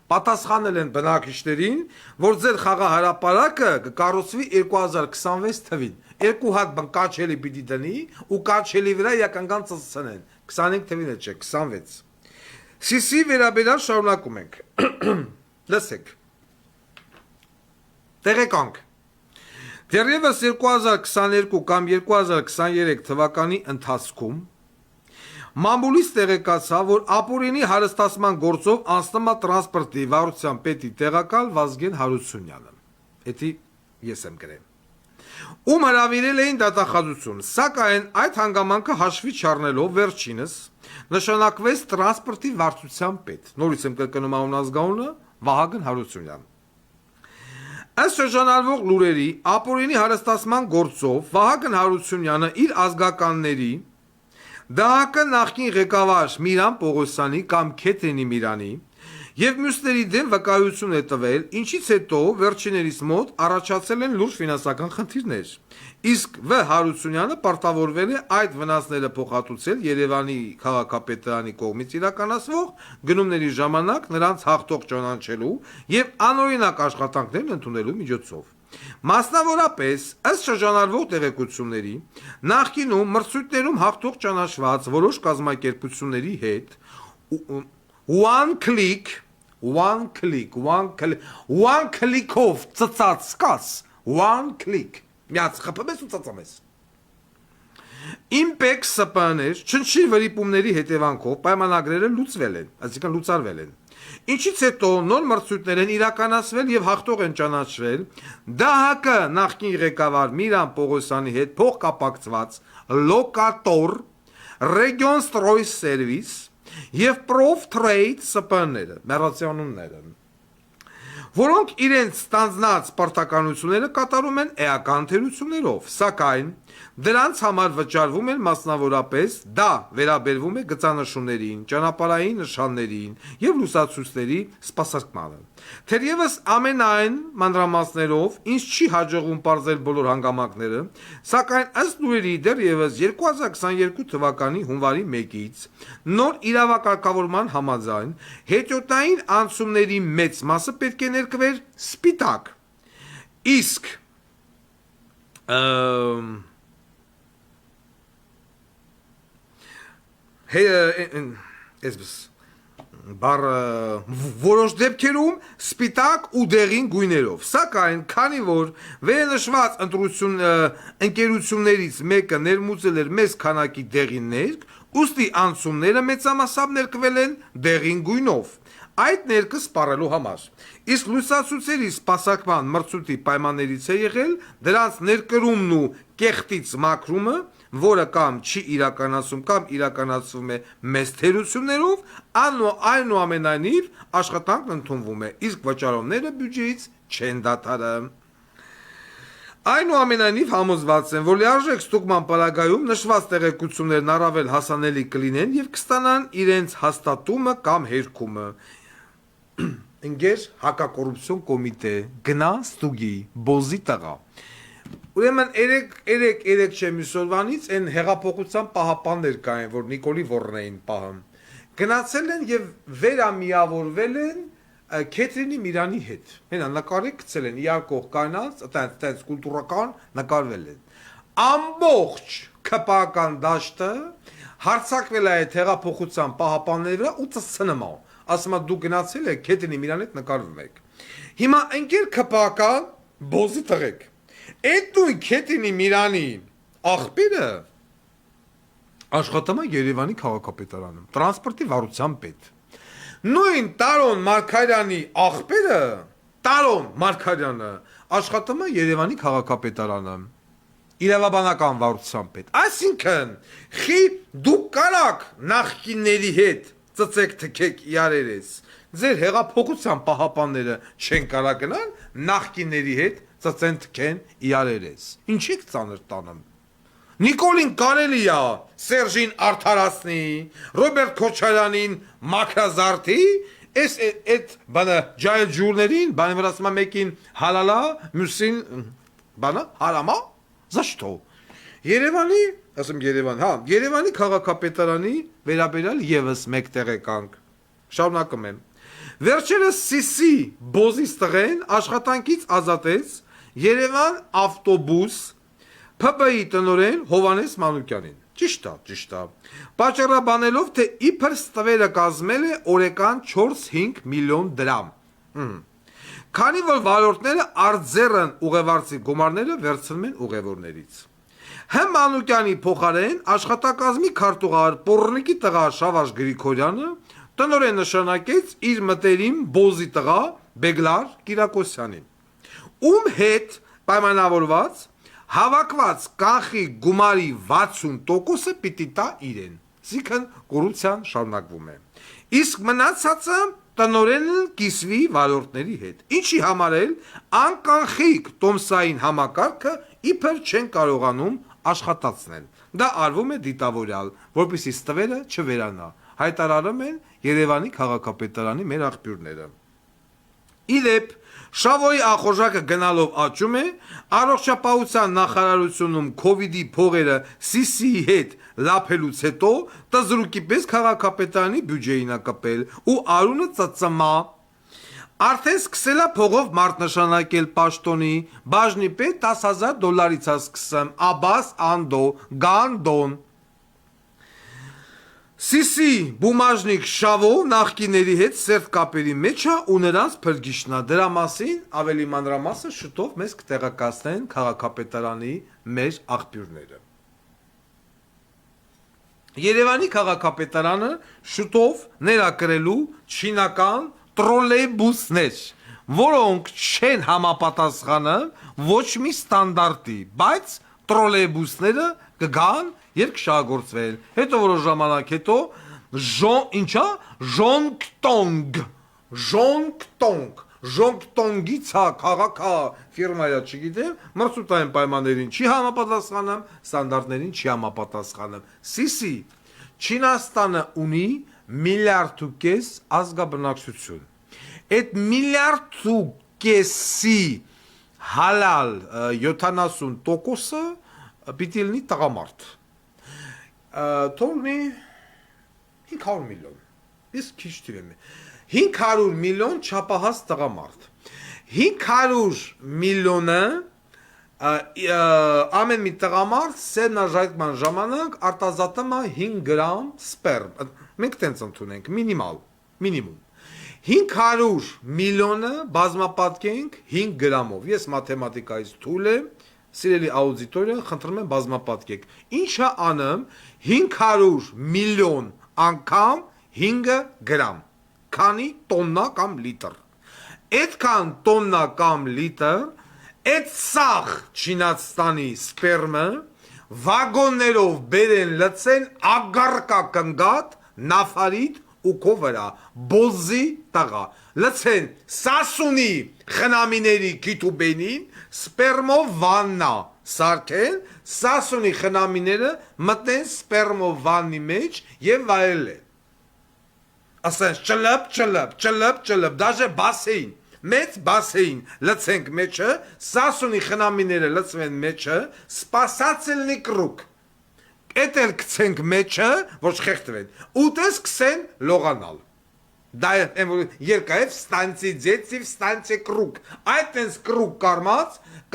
Պատասխանել են բնակիչներին, որ ձեր խաղահրապարակը կկառուցվի 2026 թվին։ Երկու հատ բան կաչելի պիտի դնի ու կաչելի վրա յականգան ծծցնեն։ 25 թվին է չէ, 26։ Սիսի վերաբերյալ շարունակում ենք։ Լսեք։ Տեղեկանք։ Դեռևս 2022 կամ 2023 թվականի ընթացքում Մամուլից տեղեկացավ, որ ապօրինի հարստացման գործով անցնում է տրանսպորտի վարչության պետի տեղակալ Վազգեն Հարությունյանը։ Էդի ես եմ գրել։ Ում հրավիրել էին դատախազություն, սակայն այդ հանգամանքը հաշվի չառնելով վերջինս նշանակվեց տրանսպորտի վարչության պետ։ Նորից եմ կրկնում անուն ազգանունը Վահագն Հարությունյան։ Ըստ շրջանառվող լուրերի, ապօրինի հարստացման գործով Վահագն Հարությունյանը իր ազգականների ԴՀԿ նախկին ղեկավար Միրան Պողոսյանի կամ Քեթրինի Միրանի եւ մյուսների դեմ վկայություն է տվել, ինչից հետո վերջիներիս մոտ առաջացել են լուրջ ֆինանսական խնդիրներ։ Իսկ Վ. Հարությունյանը պարտավորվել է այդ վնասները փոխհատուցել Երևանի քաղաքապետարանի կողմից իրականացվող գնումների ժամանակ նրանց հաղթող ճանաչելու եւ անօրինակ աշխատանքներն ընդունելու միջոցով։ Մասնավորապես, ըստ շրջանառվող տեղեկությունների, նախկինում մրցույթներում հաղթող ճանաչված որոշ կազմակերպությունների հետ one click-ով ծծած սկաց, one click, միած խփում ես ու ծծում ես։ Impex ՍՊԸ-ներ չնչի վրիպումների հետևանքով պայմանագրերը լուծվել են, այսինքն լուծարվել են։ Ինչից հետո նոր մրցույթներ են իրականացվել եւ հաղթող են ճանաչվել ԴՀԿ նախկին ղեկավար Միրան Պողոսյանի հետ փոխկապակցված Locator, Region Stroy Service եւ Prof Trade ՍՊԸ-ները, մեռածյանունները, որոնք իրենց ստանձնած պարտականությունները կատարում են էական թերություններով, սակայն դրանց համար վճարվում են մասնավորապես դա վերաբերվում է գծանշումներին, ճանապարհային նշաններին եւ լուսացույցների սպասարկմանը։ Թերևս ամենայն մանրամասներով ինձ չի հաջողվում պարզել բոլոր հանգամանքները, սակայն ըստ լուրերի դեռևս 2022 թվականի հունվարի 1-ից նոր իրավակարգավորման համաձայն հետիոտային անցումների մեծ մասը պետք է ներկվեր սպիտակ, իսկ որոշ դեպքերում սպիտակ ու դեղին գույներով, սակայն քանի որ վերնշված ընկերություններից մեկը ներմուծել էր մեծ քանակի դեղին ներք, ուստի անցումները մեծամասամբ ներկվել են դեղին գույնով, այդ ներկը սպառելու համար։ Իսկ լուսացույցերի սպասարկման մրցույթի պայմաններից է եղել դրանց ներկրումն ու կեղտից մաքրումը, որը կամ չի իրականացում կամ իրականացվում է մեծ թերություններով, այնուամենայնիվ աշխատանքն ընդունվում է, իսկ վճարումները բյուջեից չեն դադարում։ Այնուամենայնիվ համոզված եմ, որ լիարժեք ստուգման պարագայում նշված տեղեկություններն առավել հասանելի կլինեն եւ կստանան իրենց հաստատումը կամ հերքումը։ Ընկեր հակակոռուպցիոն կոմիտե գնա ստուգի բոզի տղա։ Ուրեմն երեք չեմիսորվանից են հեղափոխության պահապաններ կային, որ Նիկոլի Վորն էին պահում։ Գնացել են եւ վերամիավորվել են Քեթրինի Միրանի հետ։ Հենա նկարի գցել են իարկող կանանց, այդպես կուլտուրական նկարվել են։ Ամբողջ քպական դաշտը հարցակվել է այդ հեղափոխության պահապանների վրա ու ծցնում է։ Ասում է դու գնացել եք Քեթրինի Միրանի հետ նկարվում եք։ Հիմա ընկեր քպական բոզի տղեկ։ Այդ նույն Քեթրինի Միրանի աղբերը աշխատում է Երևանի քաղաքապետարանում, տրանսպորտի վարչության պետ։ Նույն Տարոն Մարգարյանի աղբերը, Տարոն Մարգարյանը աշխատում է Երևանի քաղաքապետարանում, իրավաբանական վարչության պետ։ Այսինքն, դուք կարաք նախկինների հետ ծծեք թքեք իրարերես։ Ձեր հեղափոխության պահապանները չեն կարող գնալ նախկինների հետ ծծեն թքեն իրարերես։ Ինչի՞ ծանր տանում։ Նիկոլին կարելի է Սերժին արդարացնի, Ռոբերտ Քոչարյանին մաքրազարդի, այդ բանը ջայլ ջուրներին, բանը վրա ասում մեկին հալալա, մյուսին բանը հարամա, զաշտո։ Երևանի, ասում Երևան, հա, Երևանի քաղաքապետարանի վերաբերյալ եւս մեկ տեղեկանք։ Շարունակում եմ։ Վերջերս Սիսի բոզի տղեն աշխատանքից ազատեց Երևան ավտոբուս ՓԲ-ի տնօրեն Հովհաննես Մանուկյանին։ Ճիշտ է։ Պատճառաբանելով, թե իբր ստվերը կազմել է օրական 4-5 միլիոն դրամ։ Քանի որ վարորդները արձեռն ուղևորցի գումարները վերցնում են ուղևորներից։ Հ. Մանուկյանի փոխարեն աշխատակազմի քարտուղար Պոռնիկի տղա Շավարժ Գրիգորյանը տնօրեն նշանակեց իր մտերիմ Բոզի տղա Բեգլար Կիրակոսյանին, ում հետ պայմանավորված հավաքված կանխի գումարի 60%-ը պիտի տա իրեն, այսինքն կոռուպցիան շարունակվում է, իսկ մնացածը տնօրենը կիսվի վարորդների հետ, ինչի համար էլ անկանխիկ տոմսային համակարգը իբր չեն կարողանում աշխատացնել, դա արվում է դիտավորյալ, որպեսզի ստվերը չվերանա, հայտարարում են Երևանի քաղաքապետարանի մեր աղբյուրները։ Իդեպ Շավոյի ախորժակը գնալով աճում է, առողջապահության նախարարությունում COVID-ի փողերը CC-ի հետ լափելուց հետո տզրուկի պես քաղաքապետարանի բյուջեին է կպել ու արունը ծծմա։ Արդեն սկսել է փողով մարդ նշանակել պաշտոնի, բաժնի պետ $10,000-ից է սկսեմ, Աբաս Անդո, Գանդոն։ CC բումաժնիկ Շավով նախկիների հետ սերտ կապերի մեջ է ու նրանց փրկիչնա, դրա մասին ավելի մանրամասը շուտով մեզ կտեղեկացնեն քաղաքապետարանի մեր աղբյուրները։ Երևանի քաղաքապետարանը շուտով ներակրելու չինական տրոլեյբուսներ, որոնք չեն համապատասխանում ոչ մի ստանդարտի, բայց տրոլեյբուսները կգան երբ կշահագործվել, հետո որոշ ժամանակ հետո ժոնգտոնգից է քաղաք ֆիրմայա չգիտեմ, մրցութային պայմաններին չի համապատասխանում, ստանդարտներին չի համապատասխանում։ CC Չինաստանը ունի 1,5 միլիարդ ազգաբնակչություն։ Այդ 1,5 միլիարդի հալալ 70%-ը պիտի լինի տղամարդ։ Թողնի 500 միլիոն, իսկ քիչ թիվեմ է, 500 միլիոն չափահաս տղամարդ, 500 միլիոնը ամեն մի տղամարդ սերնաժայթման ժամանակ արտազատում է 5 գրամ սպերմ, մենք տենց ընդունենք, մինիմում, 500 միլիոնը բազմապատկենք 5 գրամով, ես մաթեմատիկայից թույլ եմ, սիրելի աուդիտորիա, խնդրում եմ բազմապատկեք, ինչա անեմ 500 միլիոն անգամ 5 գրամ, քանի տոննա կամ լիտր, այդքան տոննա կամ լիտր, այդ սաղ Չինաստանի սպերմը վագոններով բերեն լցեն ագարկա կնգատ նավարիտ ու քո վրա, Բոզի տղա, լցեն Սասունի խնամիների գիտուբենին, սպերմով վաննա սարքեն, Սասունի խնամիները մտնեն սպերմով վանի մեջ և վայելեն։ Ասեն ճլըպ, դաժե բասեին, մեծ բասեին լցենք մեջը, Սասունի խնամիները լցվեն մեջը, սպասած էլնի կրուկ, էտ էլ կցենք մեջը, ոչ խեղտվեն, ուտես կսեն լողանալ, դա երկայև ստանցի ձեցիվ ստանցի կրուկ, այդ ենց կրուկ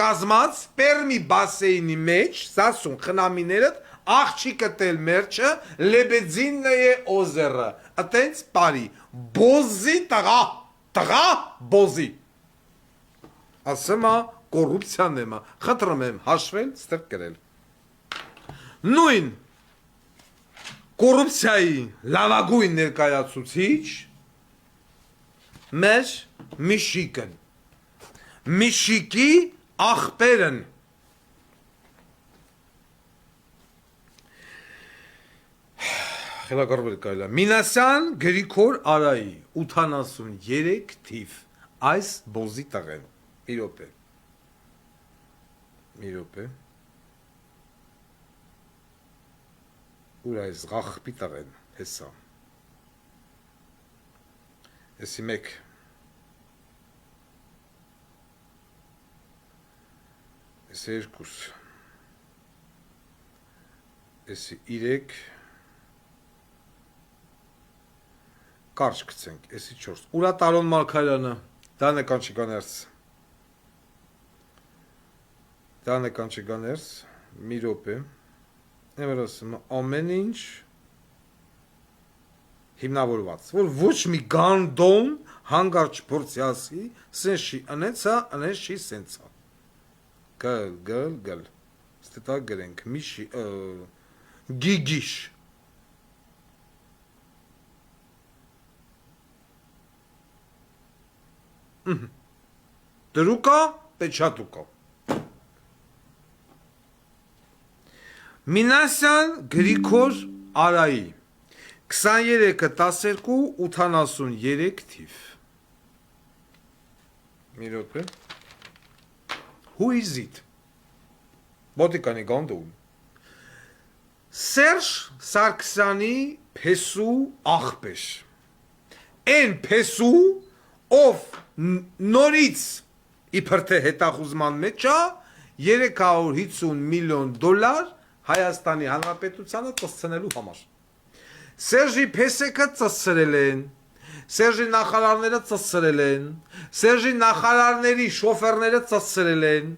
կազմած սպերմի բասեինի մեջ, Սասուն խնամիներըտ, աղջի կտել մերջը, լեբեձիննը է օզերը, ըտենց պարի, Բոզի տղա Բոզի, ասեմ է կոռուպցիան եմ, խնդրում եմ հաշվել, ստեղ կրել, նույն կոռուպցիայի լավագույն ներկայացուցիչ մեր Միշիկն, Միշիկի աղբերն, խելագարվել կայլա, Մինասյան Գրիգոր Արայի 83 թիվ, այս Բոզի տղեն, մի րոպե, ուր այս գախպի տղեն, հեսա, եսի մեկ, եսի երկուս, եսի իրեք, կարճ կցենք, եսի չորս, ուրա Տարոն Մալքարյանը, դա նեկան չիգաներս, մի րոպե, Եմ ասում, ամեն ինչ հիմնավորված, որ ոչ մի գանդոն հանգարջ փորձի ասի, սեն շի ընեցա, ընեն շի սենցա, գլ, ստետա գրենք միշի գիգիշ Դրուկա պեչատուկա Մինասյան Գրիգոր Արայի 23-12 83 թիվ Մի րոպե Who is it? Բոտիկանի գանդում Սերժ Սարգսյանի փեսու աղբեր Են փեսու ով նորից իբր թե հետախուզման մեջ է 350 միլիոն դոլար Հայաստանի Հանրապետությանը ծծցնելու համար Սերժի փեսեկը ծծցրել են Սերժի նախարարները ծծցրել են Սերժի նախարարների շոֆերները ծծցրել են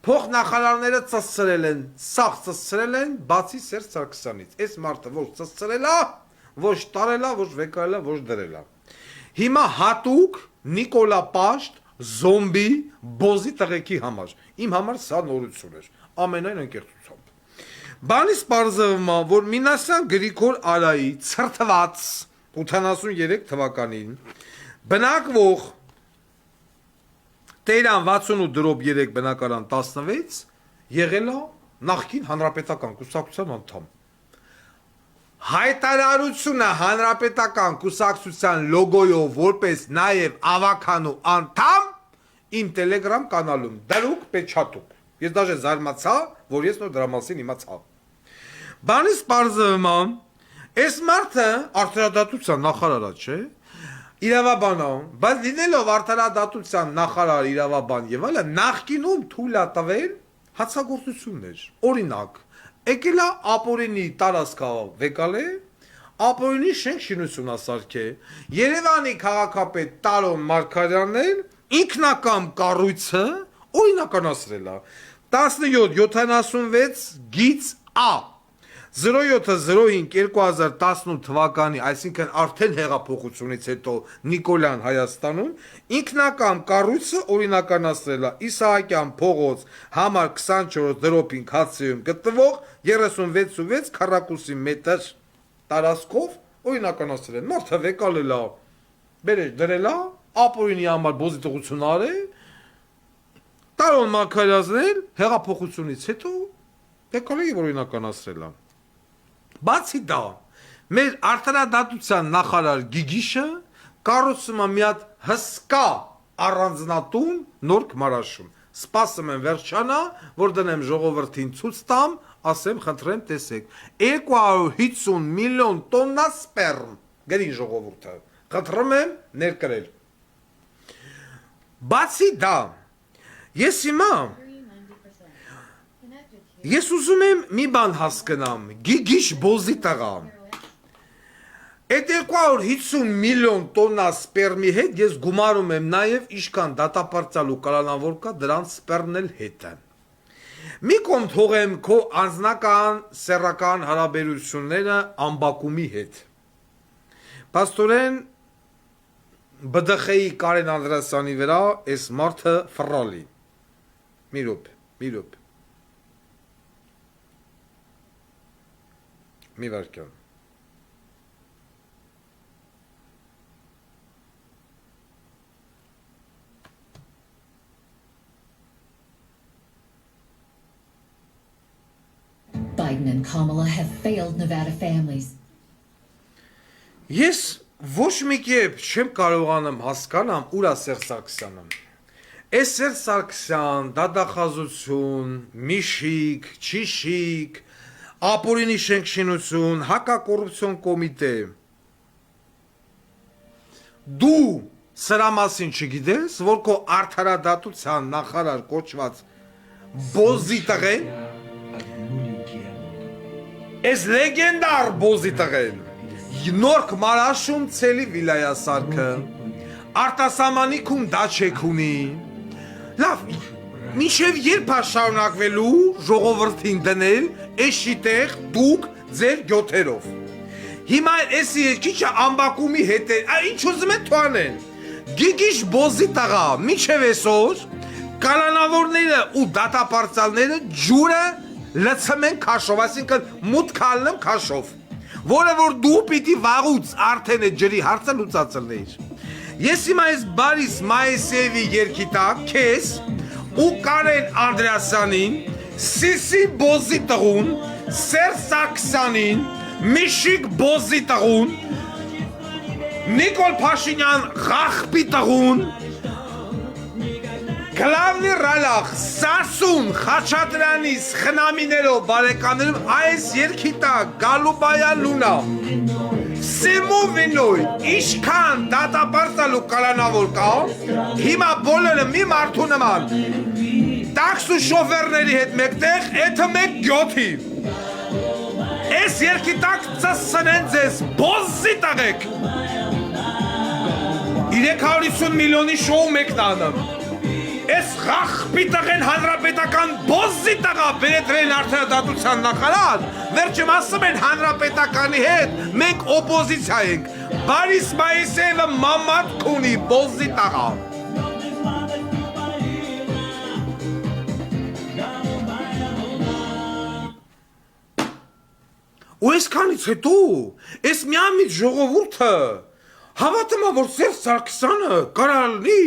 փող նախարարները ծծցրել են սաղ ծծցրել են բացի Սերժ Սարգսյանից այս մարդը ոչ ծծցրել է ոչ տարել է ոչ վեկարել է ոչ դրել է Հիմա հատուկ Նիկոլա Պաշտ զոմբի բոզի տղեկի համար իմ համար սա նորություն էր ամենայն անկեղծությամբ Բանից պարզվում է որ Մինասյան Գրիգոր Արայի ցրտված 83 թվականին բնակվող Տերան 68/3 բնակարան 16 եղել է նախկին հանրապետական կուսակցության անդամ Հայտարարությունը հանրապետական կուսակցության լոգոյով որպես նաև ավականու անդամ իմ Telegram կանալում դրուկ պեչատուկ ես դաժե զարմացա որ ես նոր դրա մասին իմացա Բանից պարզվում է այս մարդը արդարադատության նախարարը չէ իրավաբան է բայց լինելով արդարադատության նախարար իրավաբան եւ այլն նախկինում թույլ է տվել հացագործություններ օրինակ Եկել է ապօրինի տարածքա վեկալ է, ապօրինի շենք շինություն ասարք է, Երևանի քաղաքապետ Տարոն Մարգարյանն էլ ինքնակամ կառույցը օրինականացրել է 1776 գիծ A 0705-2018 թվականի, այսինքն արդեն հեղափոխությունից հետո Նիկոլյան Հայաստանում ինքնակամ կառույցը օրինականացրել է Իսահակյան փողոց համար 24-ին Հացիում գտնվող 36.6 քառակուսի մետր տարածքով օրինականացրել են մարդը վեկալել է բերել դրել է ապօրինի համար բոզիտողություն արել Տարոն Մարգարյանն էլ հեղափոխությունից հետո վեկալ է օրինականացրել է Բացի դա, մեր արդարադատության նախարար Գիգիշը կառուցում է մի հատ հսկա առանձնատուն նոր Քմարաշում։ Սպասում եմ վերջանա, որ դնեմ ժողովրդին ցույց տամ, ասեմ խնդրեմ տեսեք 250 միլիոն տոննա սպերմ գրի ժողովուրդը։ Խնդրում եմ ներկրել։ Բացի դա, ես հիմա Ես ուզում եմ մի բան հասկանամ, Գիգիշ բոզի տղա։ Այդ 250 միլիոն տոննա սպերմի հետ ես գումարում եմ նաև իշքան դատապարտյալու կալանավոր կա դրանց սպերմն էլ հետը։ Մի կողմ թողեմ քո անձնական սեռական հարաբերությունները ամբակումի հետ։ Պաստորեն ԲԴԽ-ի Կարեն Անդրեասյանի վրա այս մարդը ֆռալի։ Մի րոպե։ Մի վարկյան։ Biden and Kamala have failed Nevada families. Ես ոչ մի կերպ չեմ կարողանում հասկանամ ուր է Սերժ Սարգսյանը։ Այս Սերժ Սարգսյան, դատախազություն, միշիկ, չիշիկ, ապօրինի շենքշինություն, հակակոռուպցիոն կոմիտե։ Դու սրա մասին չգիտես, որ քո արդարադատության նախարար կոչված բոզի տղեն, այս լեգենդար բոզի տղեն, նոր Քմարաշում ցելի վիլայասարքը, արտասահմանիքում դաչեք ունի, լավ, մինչև երբ է շարունակվելու ժողովրդին դնել էշի տեղ դուք ձեր գյոթերով։ Հիմա էսի երկիչը ամբակումի հետ է, ինչ ուզում են թողանեն։ Գիգիշ բոզի տղա, մինչև այսօր կալանավորները ու դատապարտյալները ջուրը լցմեն քաշով, այսինքն մուտք ալնեմ քաշով, որը որ դու պիտի վաղուց արդեն այդ ջրի հարցը լուծածելնեիր։ Ես հիմա այս Բարիս Մայեսեևի երգի տակ քեզ ու Կարեն Անդրեասյանին, Սիսի Բոզի տղուն, Սերժ Սարգսյանին, Միշիկ Բոզի տղուն, Նիկոլ Փաշինյան Ղախպի տղուն, Գլավնի Ռալախ, Սասուն, Խաչատրյանիս, Խնամիներով, բարեկաներով այս երգի տակ Գալուբայան Լունա, Սիմու Վինոյ, Իշքան դատապարտալու կալանավոր կա, հիմա բոլորը մի մարդու նման, տաքսու շոֆերների հետ մեկտեղ, էթը մեկ գյոթի, այս երգի տակ ծսնեն ձեզ, բոզի տաղեք, 350 միլիոնի շոու մեկն անեմ, Այս Ղախպի տղեն հանրապետական բոզի տղա բերետրեն արդարադատության նախարար, վերջում ասում են հանրապետականի հետ, մենք օպոզիցիա ենք, Բարիս Մայեսեևը մամատ կունի բոզի տղա։ Ու այսքանից հետո, այս միամիտ ժողովուրդը, հավատում է, որ Սերժ Սարգսյանը կարալնի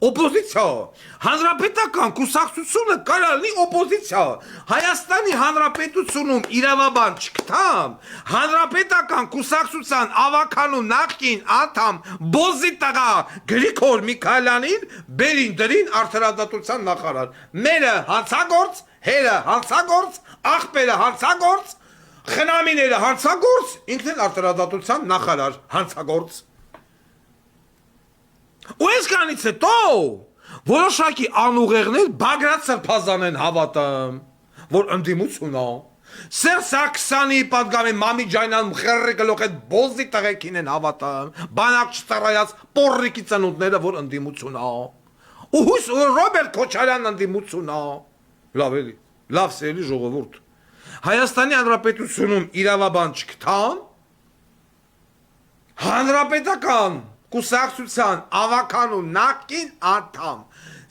օպոզիցիա, հանրապետական կուսակցությունը կարալնի օպոզիցիա, Հայաստանի հանրապետությունում իրավաբան չկտամ, հանրապետական կուսակցության ավականու նախկին անդամ բոզի տղա Գրիգոր Միքայելյանին բերին դրին արդարադատության նախարար, մերը հանցագործ, հերը հանցագործ, աղբերը հանցագործ, խնամիները հանցագործ, ինքն էլ արդարադատության նախարար հանցագործ Ու այսքանից հետո որոշակի անուղեղներ Բագրատ Սրբազան են հավատում, որ ընդդիմություն է, Սերժ Սարգսյանի պատգամի Մամի Ջանյան խերրի գլուխ այդ բոզի տղեկին են հավատում, բանակ չծառայած պոռիկի ծնունդները, որ ընդդիմություն է, ու հույս Ռոբերտ Քոչարյանն ընդդիմություն է, լավ էլի, լավ սիրելի ժողովուրդ, Հայաստանի Հանրապետությունում իրավաբան չկտան, հանրապետական կուսակցության ավականու նախկին անդամ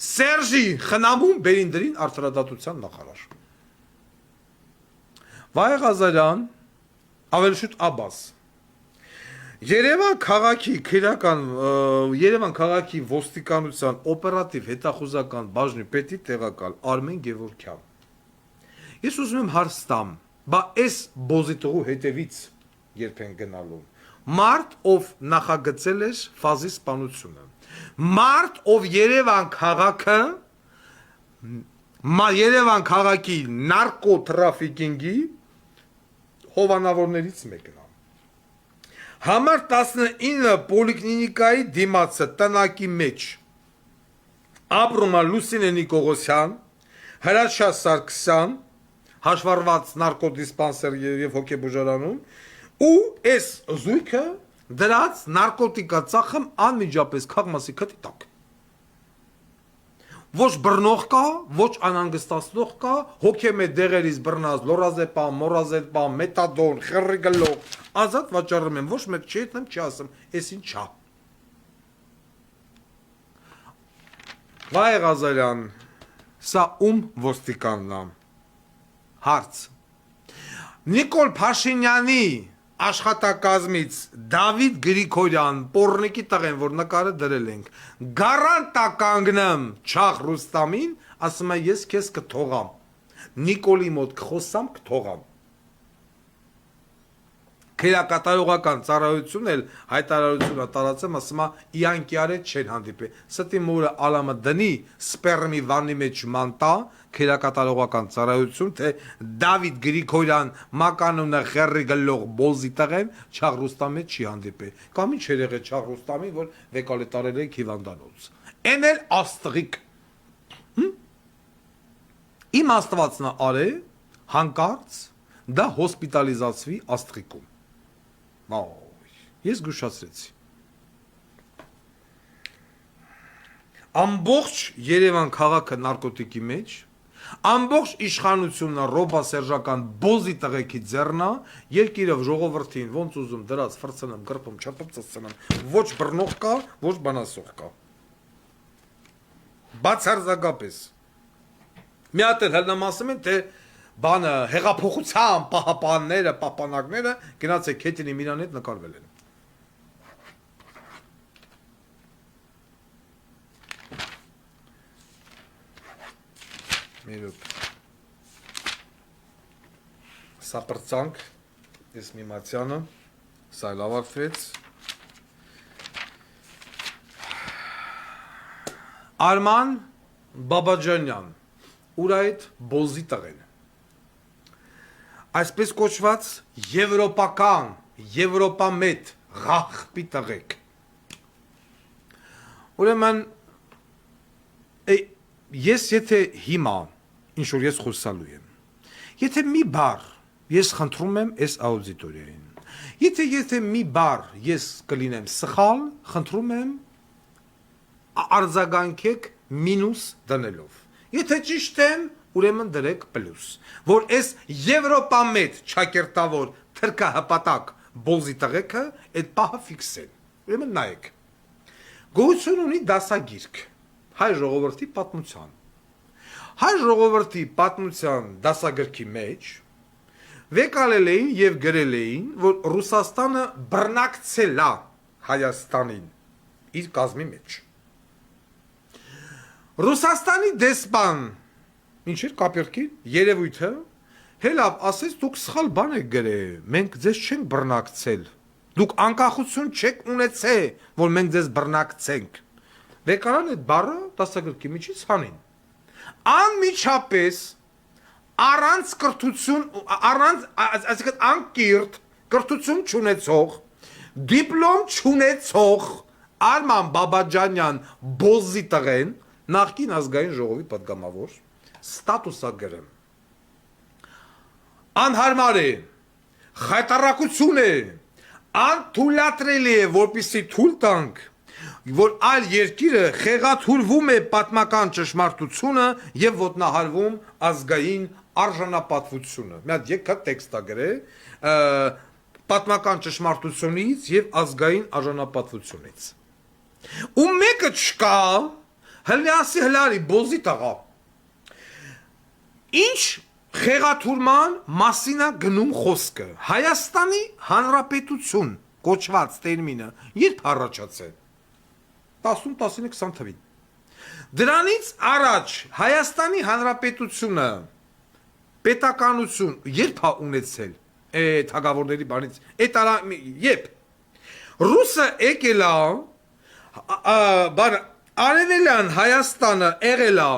Սերժի խնամում բերին դրին արդարադատության նախարար։ Վայ Ղազարյան, ավելի շուտ Աբաս։ Երևան քաղաքի քրեական Երևան քաղաքի ոստիկանության օպերատիվ հետախուզական բաժնի պետի տեղակալ Արմեն Գևորգյան։ Ես ուզում եմ հարց տամ, բա այս բոզիտողու հետևից երբ են գնալու։ Մարդ, ով նախագծել էր ֆազի սպանությունը, մարդ, ով Երևան քաղաքի նարկոտրաֆիկինգի հովանավորներից մեկն է։ Համար 19 պոլիկլինիկայի դիմացը տնակի մեջ ապրում է Լուսինե Նիկողոսյան, Հրաչյա Սարգսյան, հաշվառված նարկոդիսպանսեր եւ հոգեբուժարանում ու այս զույգը դրած նարկոտիկա ծախում անմիջապես քաղմասի քթի տակ։ Ոչ բռնող կա, ոչ անհանգստացնող կա, հոգեմետ դեղերից բռնած լորազեպամ, մորազեպամ, մետադոն, խռի գլող, ազատ վաճառում են, ոչ մեկ չի ետնեմ, չի ասում, էս ինչա։ Վայ Ղազարյան, սա ում ոստիկանն է։ Հարց։ Նիկոլ Փաշինյանի աշխատակազմից Դավիթ Գրիգորյան, պոռնիկի տղեն, որ նկարը դրել ենք, գարանտա կանգնեմ Չախ Ռուստամին, ասում է ես քեզ կթողամ, Նիկոլի մոտ կխոսամ, կթողամ։ Քրեակատարողական ծառայությունն էլ հայտարարությունը տարածեմ, ասում է իանկյարը չեն հանդիպի։ Ստի մուրը ալամը դնի սպերմի վանի մեջ մանտա, քրեակատարողական ծառայություն, թե Դավիթ Գրիգորյան մականունը խեռի գլող բոզի տղեն Չախ Ռուստամի չի հանդիպի։ Կամ ինչ էր եղել Չախ Ռուստամի, որ վեկալի տարել եք հիվանդանոց։ Էն էլ աստղիկ։ Իմ աստվածն արե, հանկարծ դա հոսպիտալիզացվի աստղիկում։ Ես գուշացրեցի։ Ամբողջ Երևան քաղաքը նարկոտիկի մեջ, ամբողջ իշխանությունը ռոբասերժական բոզի տղեկի ձեռնա, երկիրով ժողովրդին ոնց ուզում դրած ֆրցնեմ, գրպում, չապապ ծծնեմ, ոչ բռնող կա, ոչ բանասող կա։ Բացարձակապես։ Մի հատ էլ հլնամ ասում են, թե բանը հեղափոխության պահապանները, պապանակները գնացեք հետինի Միրանի հետ նկարվել են։ Մերոք սա պրծանք, ես մի մատյանը, սա էլ ավարտվեց։ Արման Բաբաջանյան, ուր այդ բոզի տղեն։ Այսպես կոչված եվրոպական, եվրոպամետ ղախպի տղեկ։ Ուրեմն, ես եթե հիմա, ինչ որ ես խոսալու եմ, եթե մի բար ես խնդրում եմ այս աուդիտորիային, եթե մի բար ես կլինեմ սխալ, խնդրում եմ արձագանքեք մինուս դնելով, եթե ճիշտ եմ, ուրեմն դրեք պլյուս, որ այս եվրոպամետ չակերտավոր թրկահպատակ բոզի տղեկը այդ պահը ֆիքսեն, ուրեմն նայեք, գոյություն ունի դասագիրք, հայ ժողովրդի պատմության, հայ ժողովրդի պատմության դասագրքի մեջ վեկալել էին և գրել էին, որ Ռուսաստանը բռնակցել է Հայաստանին իր կազմի մեջ։ Ռուսաստանի դեսպան, ինչ էր կապերքի, երևույթը, հելավ ասեց դուք սխալ բան եք գրել, մենք ձեզ չենք բռնակցել, դուք անկախություն չեք ունեցե, որ մենք ձեզ բռնակցենք։ Վեկալան այդ բառը դասագրքի միջից հանին։ Անմիջապես առանց կրթություն, այսինքն անկիրթ կրթություն չունեցող, դիպլոմ չունեցող Արման Բաբաջանյան բոզի տղեն, նախկին ազգային ժողովի պատգամավոր, ստատուսա գրեմ։ Անհարմար է, խայտարակություն է, անթույլատրելի է, որպեսզի թույլ տանք, որ այլ երկիրը խեղաթյուրվում է պատմական ճշմարտությունը և ոտնահարվում ազգային արժանապատվությունը։ Մի հատ եկա տեքստա գրել պատմական ճշմարտությունից և ազգային արժանապատվությունից։ Ու մեկը չկա, հլյասի հլարի բոզի տղա։ Ինչ խեղաթյուրման մասինա գնում խոսքը։ Հայաստանի Հանրապետություն կոչված տերմինը երբ առաջացել։ 10-15-20 թվին։ Դրանից առաջ Հայաստանի Հանրապետությունը պետականություն երբ է ունեցել այդ հագավորների բանից, երբ Ռուսը եկել է, արևելյան Հայաստանը եղել է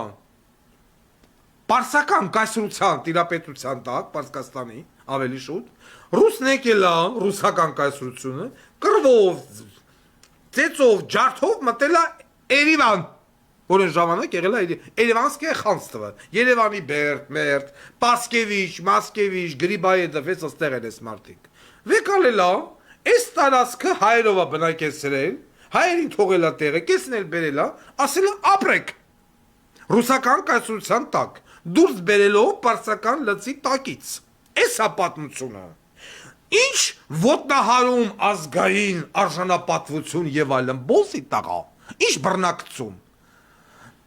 պարսական կայսրության տիրապետության տակ, Պարսկաստանի ավելի շուտ, Ռուսն եկել է ռուսական կայսրությունը, կռվով, ծեծով, ջարդով մտել է Երևան, որ այն ժամանակ եղել է Երևանսկե խանձթվը, Երևանի Բերդ, Մերդ, Պասկևիչ, Մասկևիչ, Գրիբայեդով, ես աստեղ են ես մարդիկ։ Վեկալել է, այս տարածքը հայերով է բնակեցրել, հայերին թողել է տեղը, կեսն էլ բերել է, ասել է ապրեք, ռուսական կայսրության տակ, դուրս բերելով պարսական լծի տակից, այս է պատմությունը։ Ինչ ոտնահարում ազգային արժանապատվություն և այլն, բոզի տղա, ինչ բռնակցում։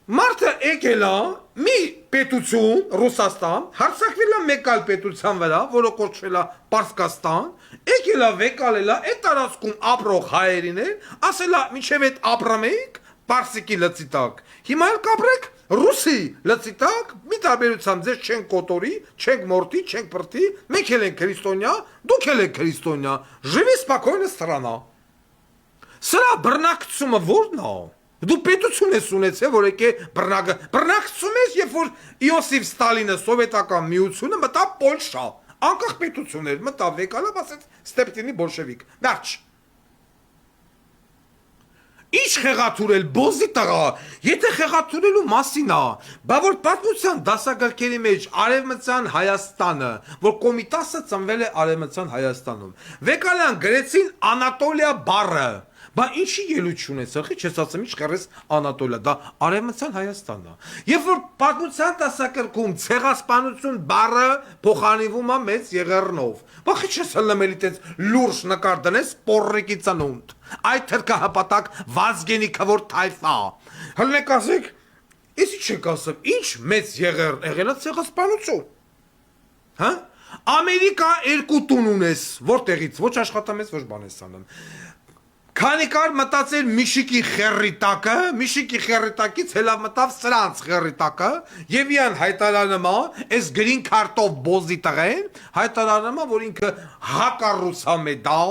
Մարդը եկել է մի պետություն, Ռուսաստան, հարձակվել է մեկ այլ պետության վրա, որը կոչվել է Պարսկաստան, եկել է վեկալել է այդ տարածքում ապրող հայերին էլ, ասել է մինչև այդ ապրում էիք Պարսիկի լծի տակ, հիմա էլ կապրեք Ռուսի լծի տակ, մի տարբերությամբ ձեզ չենք կոտորի, չենք մորտի, չենք պրտի, մենք էլ ենք քրիստոնյա, դուք էլ եք քրիստոնյա, живи спокойно страна։ Սրա բռնակցումը ո՞րն է։ Դու պետություն ես ունեցել, որ եկե բռնակցում ես, երբ որ Իոսիֆ Ստալինը սովետական միությունը մտավ Պոլշա, անկախ պետություն էր, մտավ վեկալավ, ասեց Ստեպտինի բոլշևիկ, վերջ։ Ինչ խեղաթյուրել, բոզի տղա, եթե խեղաթյուրելու մասին է, բա որ պատմության դասագրքերի մեջ Արևմտյան Հայաստանը, որ Կոմիտասը ծնվել է Արևմտյան Հայաստանում, վեկալյան գրեցին Անատոլիա բառը, բա ինչի ելույթ ունեցա, խի չես ասում ինչ կռես Անատոլիա, դա Արևմտյան Հայաստանն է։ Երբ որ պատմության դասագրքում ցեղասպանություն բառը փոխանցվում է մեծ եղեռնով, բա խի չես հլմելի տես լուրջ նկար դնես Պորրիկի ծնունդ, այդ թրկահպատակ Վազգենիքը որ թայֆա։ Հլնեք ասեք, իսկ չեք ասում, ինչ մեծ եղեռն եղել է ցեղասպանություն։ Հա? Ամերիկա երկու տուն ունես, որտեղից ոչ աշխատամես, ոչ բան ես անում։ Քանի կար մտածել Միշիկի խերրիտակը, Միշիկի խերրիտակից հելավ մտավ սրանց խերրիտակը, եւ իան հայտարարնամա, այս գրին քարտով բոզի տղեն, հայտարարնամա, որ ինքը հակառուսամետ է,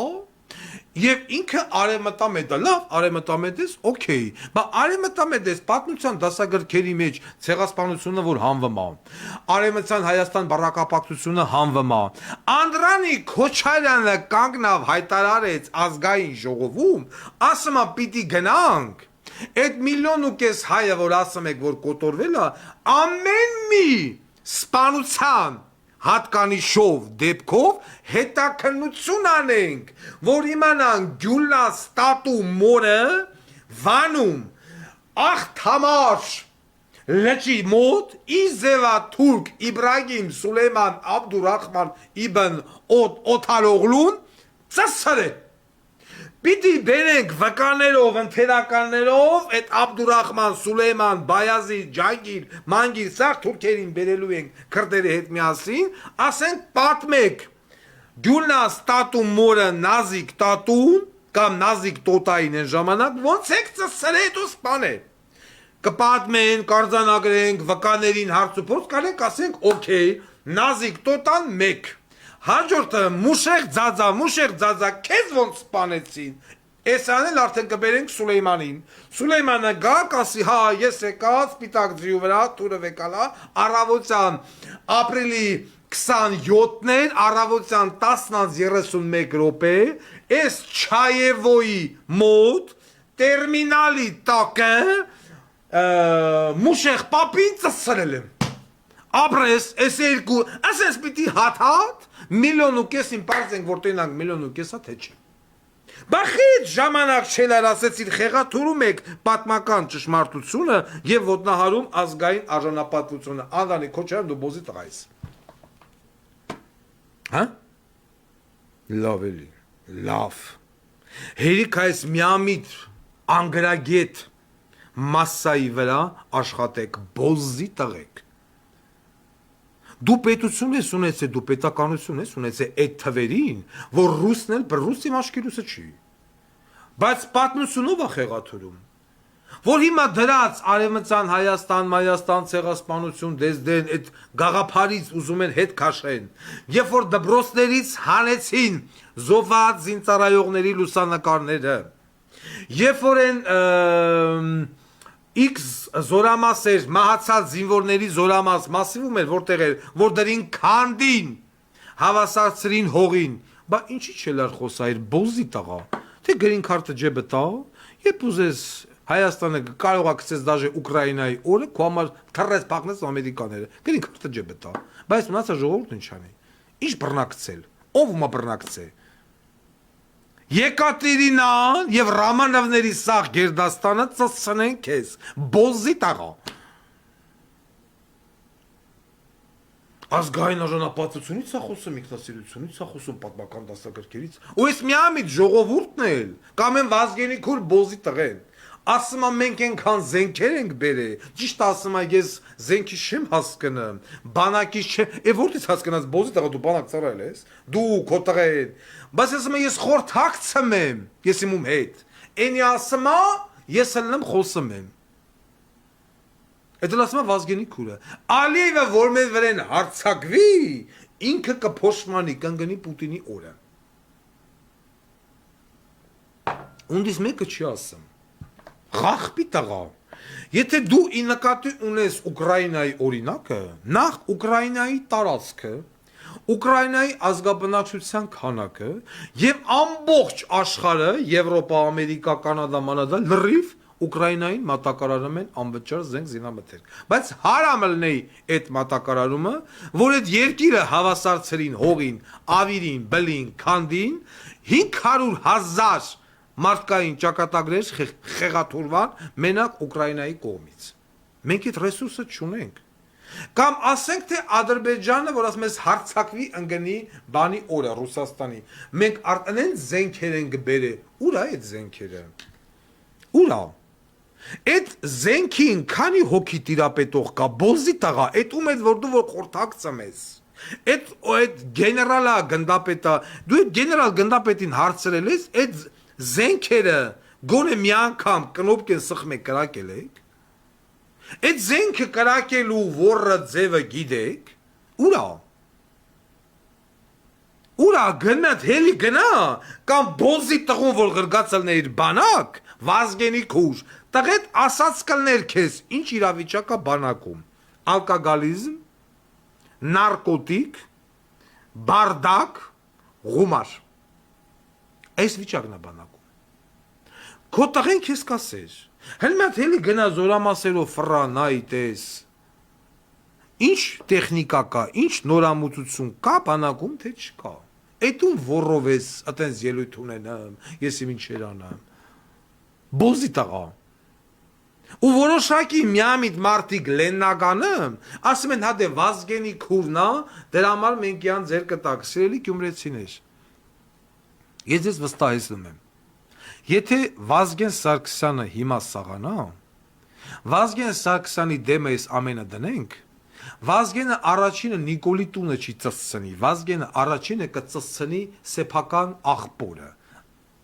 եւ ինքը արեմտամետ է, լավ, արեմտամետ ես, օքեյ, բա արեմտամետ ես պատմության դասագրքերի մեջ ցեղասպանությունը որ հանվում է, արեմտյան Հայաստան բառակապակցությունը հանվում է, Անդրանիկ Քոչարյանը կանգնավ հայտարարեց ազգային ժողովում, ասում է պիտի գնանք, այդ 1.5 միլիոն հայը որ ասում եք որ կոտորվել է, ամեն մի սպանության հատկանիշով դեպքով հետաքննություն անենք, որ իմանանք Գյուլնա ստատու մորը Վանում աղթամար լճի մոտ Իզևա թուրք Իբրագիմ Սուլեյման Աբդուրախման իբն Օթալօղլուն ծսր է Պիտի բերենք վկաներով, ընթերականներով, այդ Աբդուրախման, Սուլեյման, Բայազիդ, Ջանգիր, Մանգիր, սաղ թուրքերին բերելու ենք քրդերի հետ միասին, ասենք պատմեք Գյուլնա ստատու մորը Նազիկ տատուն կամ Նազիկ տոտային են ժամանակ, ոնց եք ծսրե հետո սպանել։ Կպատմեն, կարձանագրենք, վկաներին հարց ու փորձ կանենք, ասենք, օքեյ, Նազիկ տոտան 1 Հաջորդը մուշեղ ձածա, քեզ ոնց սպանեցին, ես անել արդեն կբերենք Սուլեյմանին, Սուլեյմանը գա, կասի, հա, ես եկա, սպիտակ ձյու վրա, թուրը վեկալա, առավոտյան ապրիլի 27-ն էր, առավոտյան 10:31 րոպե, ես Չայևոյի մոտ, տերմինալի տակը, մուշեղ պապին ծսրել եմ, ապրես, ես երկու, ասես պիտի հատ, 1.5 միլիոն պարզ ենք, որ տենանք 1.5 միլիոն թե չէ։ Բախիտ ժամանակ չելար ասեցիր խեղաթուրում եք պատմական ճշմարտությունը և ոտնահարում ազգային արժանապատվությունը, Անդրանիկ Քոչարյան դու բոզի տղա ես։ Հա? Լավ էլի, լավ։ Հերիք այս միամիտ անգրագետ մասսայի վրա աշխատեք, բոզի տղեք։ Դու պետություն ես ունեցել, դու պետականություն ես ունեցել այդ թվերին, որ ռուսն էլ ռուսի մաշկիրուսը չի, բայց պատմությունով է խեղաթուրում, որ հիմա դրած արևմտյան Հայաստան, ցեղասպանություն, դեզդեն, այդ գաղափարից ուզում են հետ քաշեն, երբ որ դպրոցներից հանեցին զոհված զինծառայողների լուսանկարները, երբ որ են X զորամասեր, մահացած զինվորների զորամաս մասիվում էր, որտեղ էր, որ դրին քանդին, հավասարցրին հողին, բա ինչի չելար խոսայր, բոզի տղա, թե գրին քարտը ջեբը տա, երբ ուզես Հայաստանը կարող է գցես դաժե Ուկրաինայի օրը, քո համար թռես փախնես ամերիկաները, գրին քարտը ջեբը տա, բայց մնացա ժողովուրդն ինչ անի, ինչ բռնակցել, ով ումա բռնակցե Եկատերինան և Ռամանովների սաղ գերդաստանը ծսցնեն քեզ, բոզի տաղա։ Ազգային արժանապատվությունից է խոսում, ինքնասիրությունից է խոսում, պատմական դասագրքերից, ու ես միամիտ ժողովուրդն էլ, կամ են Վազգենի քուր բոզի տղեն, ասում եմ մենք ենքան զենքեր ենք բերե, ճիշտ ասում եմ ես զենքի չեմ հասկնեմ, բանակից չեմ, որտից հասկնած բոզի տղա դու բանակ ծառայել ես, դու քո տղեն, բայց ասում եմ ես խորհրդակցում եմ, ես իմ հետ, էնի ասում եմ, ես ելնեմ խոսում եմ, Էդել ասում եմ Վազգենի քուրը, Ալիևը որ մեր վրեն հարցակվի, ինքը կփոշմանի, կընկնի Պուտինի օրը, ունդիս մեկը չի ասում, Ղախպի տղա, եթե դու ի նկատի ունես Ուկրաինայի օրինակը, նախ Ուկրաինայի տարածքը, Ուկրաինայի ազգաբնակչության քանակը եւ ամբողջ աշխարհը, Եվրոպա, Ամերիկա, Կանադա, Մանադա լրիվ Ուկրաինային մատակարարում են անվճար զենք զինամթերք, բայց հարամլնեի այդ մատակարարումը, որ այդ երկիրը հավասարցրին հողին, ավիրին, բլին, քանդին, 500,000 մարդկային ճակատագրեր խեղաթուրվան մենակ Ուկրաինայի կողմից։ Մենք այդ ռեսուրսը չունենք։ Կամ ասենք թե Ադրբեջանը, որ ասում ես հարցակվի ընկնի բանի օրը Ռուսաստանի, մենք արդեն զենքեր ենք բերե, ուր է այդ զենքերը։ Ուր է։ Այդ զենքին քանի հոգի տիրապետող կա, բոզի տղա, այդ ում է որ դու որ խորթակցում ես։ Այդ գեներալա գնդապետա, դու այդ գեներալ գնդապետին հարցրել ես, այդ զենքերը գոնե մի անգամ կնոպկեն սխմե կրակել եք։ Այդ զենքը կրակելու որը ձևը գիտեք, ուրա։ Ուրա գնաց հելի գնա, կամ բոզի տղուն որ գրգացալներ իր բանակ, վազգենի քուր, տղետ ասած կլներ քեզ, ինչ իրավիճակա բանակում, ալկագալիզմ, նարկոտիկ, բարդակ, գումար, այս վիճակն է բանակում, քո տղեն քեզ կասեր, հելմատ հելի գնա զորամասերով ֆրա նայի տես, ինչ տեխնիկա կա, ինչ նորամուծություն կա բանակում, թե չկա, Էդում որով ես ատենց ելույթ ունենամ, ես իմ ինչեր անամ, բոզի տղա, ու որոշակի միամիտ մարդիկ լեննագանը, ասում են հադե վազգենի քուրնա, դրա համար մենք յան ձեր կտակ, սիրելի գյումրեցիներ, ես ես վստահեցնում եմ, եթե Վազգեն Սարգսյանը հիմա սաղանա, Վազգեն Սարգսյանի դեմը ես ամենը դնենք, Վազգենը առաջինը Նիկոլի տունը չի ծծցնի, Վազգենը առաջինը կծծցնի սեփական աղբորը,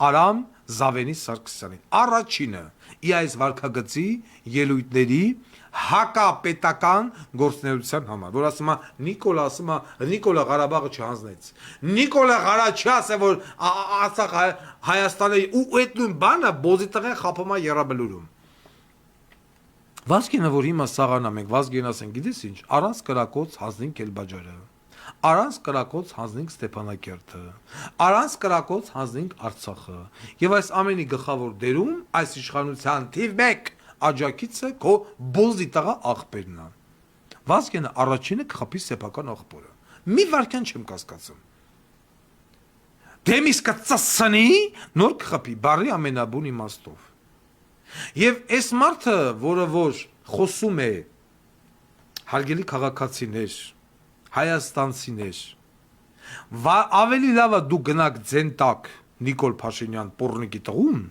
Արամ Զավենի Սարգսյանին, առաջինը ի այս վարքագծի ելույթների հակապետական գործնեության համար, որ ասում է Նիկոլը ասում է Նիկոլը Ղարաբաղը չհանձնեց, Նիկոլը Ղարա չի ասել, որ ասա Հայաստանը ու այդ նույն բանը բոզի տղեն խափում է Եռաբլուրում Վազգենը, որ հիմա սաղանա մենք Վազգեն ասեն, գիտես ինչ, առանց կրակոց հանձնենք Էլբաջարը, առանց կրակոց հանձնենք Ստեփանակերտը, առանց կրակոց հանձնենք Արցախը, եւ այս ամենի գլխավոր դերում այս իշխանության թիվ 1 աջակիցը քո բոզի տղա աղբերն է։ Վազգենը առաջինը կխփի սեփական աղբորը։ Մի վարքյան չեմ կասկածում։ Դեմիս կծծնի, նոր կխփի բարի ամենաբուն իմաստով։ Եվ այս մարդը, որը որ խոսում է հարգելի քաղաքացիներ, հայաստանցիներ, ավելի լավ է դու գնաք ձեն տակ Նիկոլ Փաշինյան Պոռնիկի տղուն,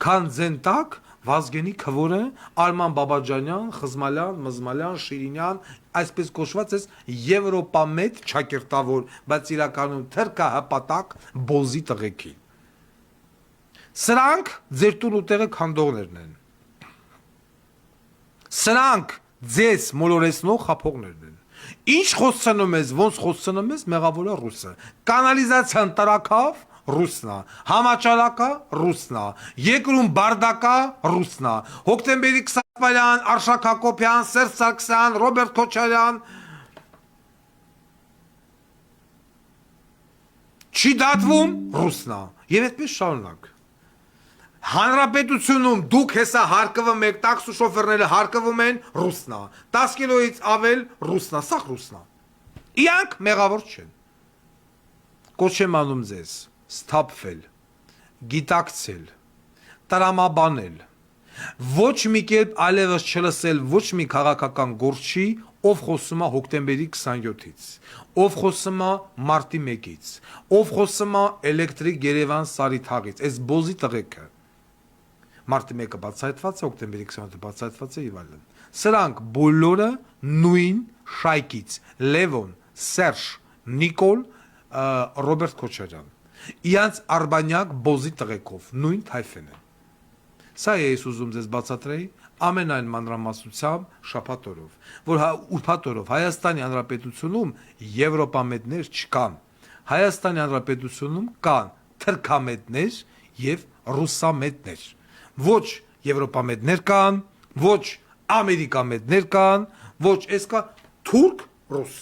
քան ձեն տակ Վազգենի քվորը Արման Բաբաջանյան, Խզմալյան, Մզմալյան, Շիրինյան, այսպես կոչված էս եվրոպամետ ճակերտավոր, բայց իրականում թրկահպատակ բոզի տղեկի։ Սրանք ձեր տուն ու տեղը քանդողներն են։ Սրանք ձեզ մոլորեցնող խափողներն են։ Ինչ խոսցնում ես, ոնց խոսցնում ես, մեղավորը ռուսը։ Կանալիզացիան տրակավ ռուսնա, համաճարակա ռուսնա, երկրում բարդակա ռուսնա, հոկտեմբերի 20-յան, Արշակ Հակոբյան, Սերժ Սարգսյան, Ռոբերտ Քոչարյան, չի դատվում ռուսնա, եւ այդպես շարունակ։ Հանրապետությունում դուք հեսա հարկվում եք, տաքսու շոֆերները հարկվում են ռուսնա, 10 կիլոից ավել ռուսնա, սաղ ռուսնա։ Իրանք մեղավոր չեն։ Կոչ եմ անում ձեզ, սթափվել, գիտակցել, տրամաբանել, ոչ մի կերպ այլևս չլսել ոչ մի քաղաքական գործի, ով խոսում է հոկտեմբերի 27-ից, ով խոսում է մարտի 1-ից, ով խոսում է էլեկտրիկ Երևան Սարիթաղից, այս բոզի տղեկը։ Մարտի 1-ը բացահայտված է, հոկտեմբերի 27-ը բացահայտված է եւ այլն։ Սրանք բոլորը նույն շայքից՝ Լևոն, Սերժ, Նիկոլ, Ռոբերտ Քոչարյան։ Իրանց արբանյակ բոզի տղեկով, նույն թայֆեն են։ Սա ես ուզում ձեզ բացատրեի ամենայն մանրամասնությամբ շաբաթ օրով, որ ուրբաթ օրով Հայաստանի Հանրապետությունում եվրոպամետներ չկան։ Հայաստանի Հանրապետությունում կան թրքամետներ եւ ռուսամետներ։ Ոչ եվրոպամետներ կան, ոչ ամերիկամետներ կան, ոչ էս կա թուրք ռուս։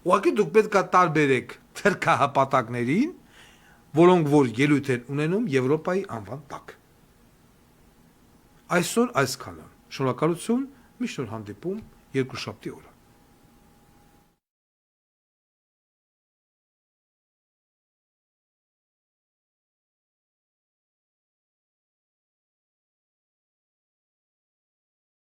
Ուղղակի դուք պետք է տարբերեք թրքահպատակներին, որոնք որ ելույթ են ունենում Եվրոպայի անվան տակ։ Այսօր այսքանը։ Շնորհակալություն, միշտ որ հանդիպում երկուշաբթի օրը։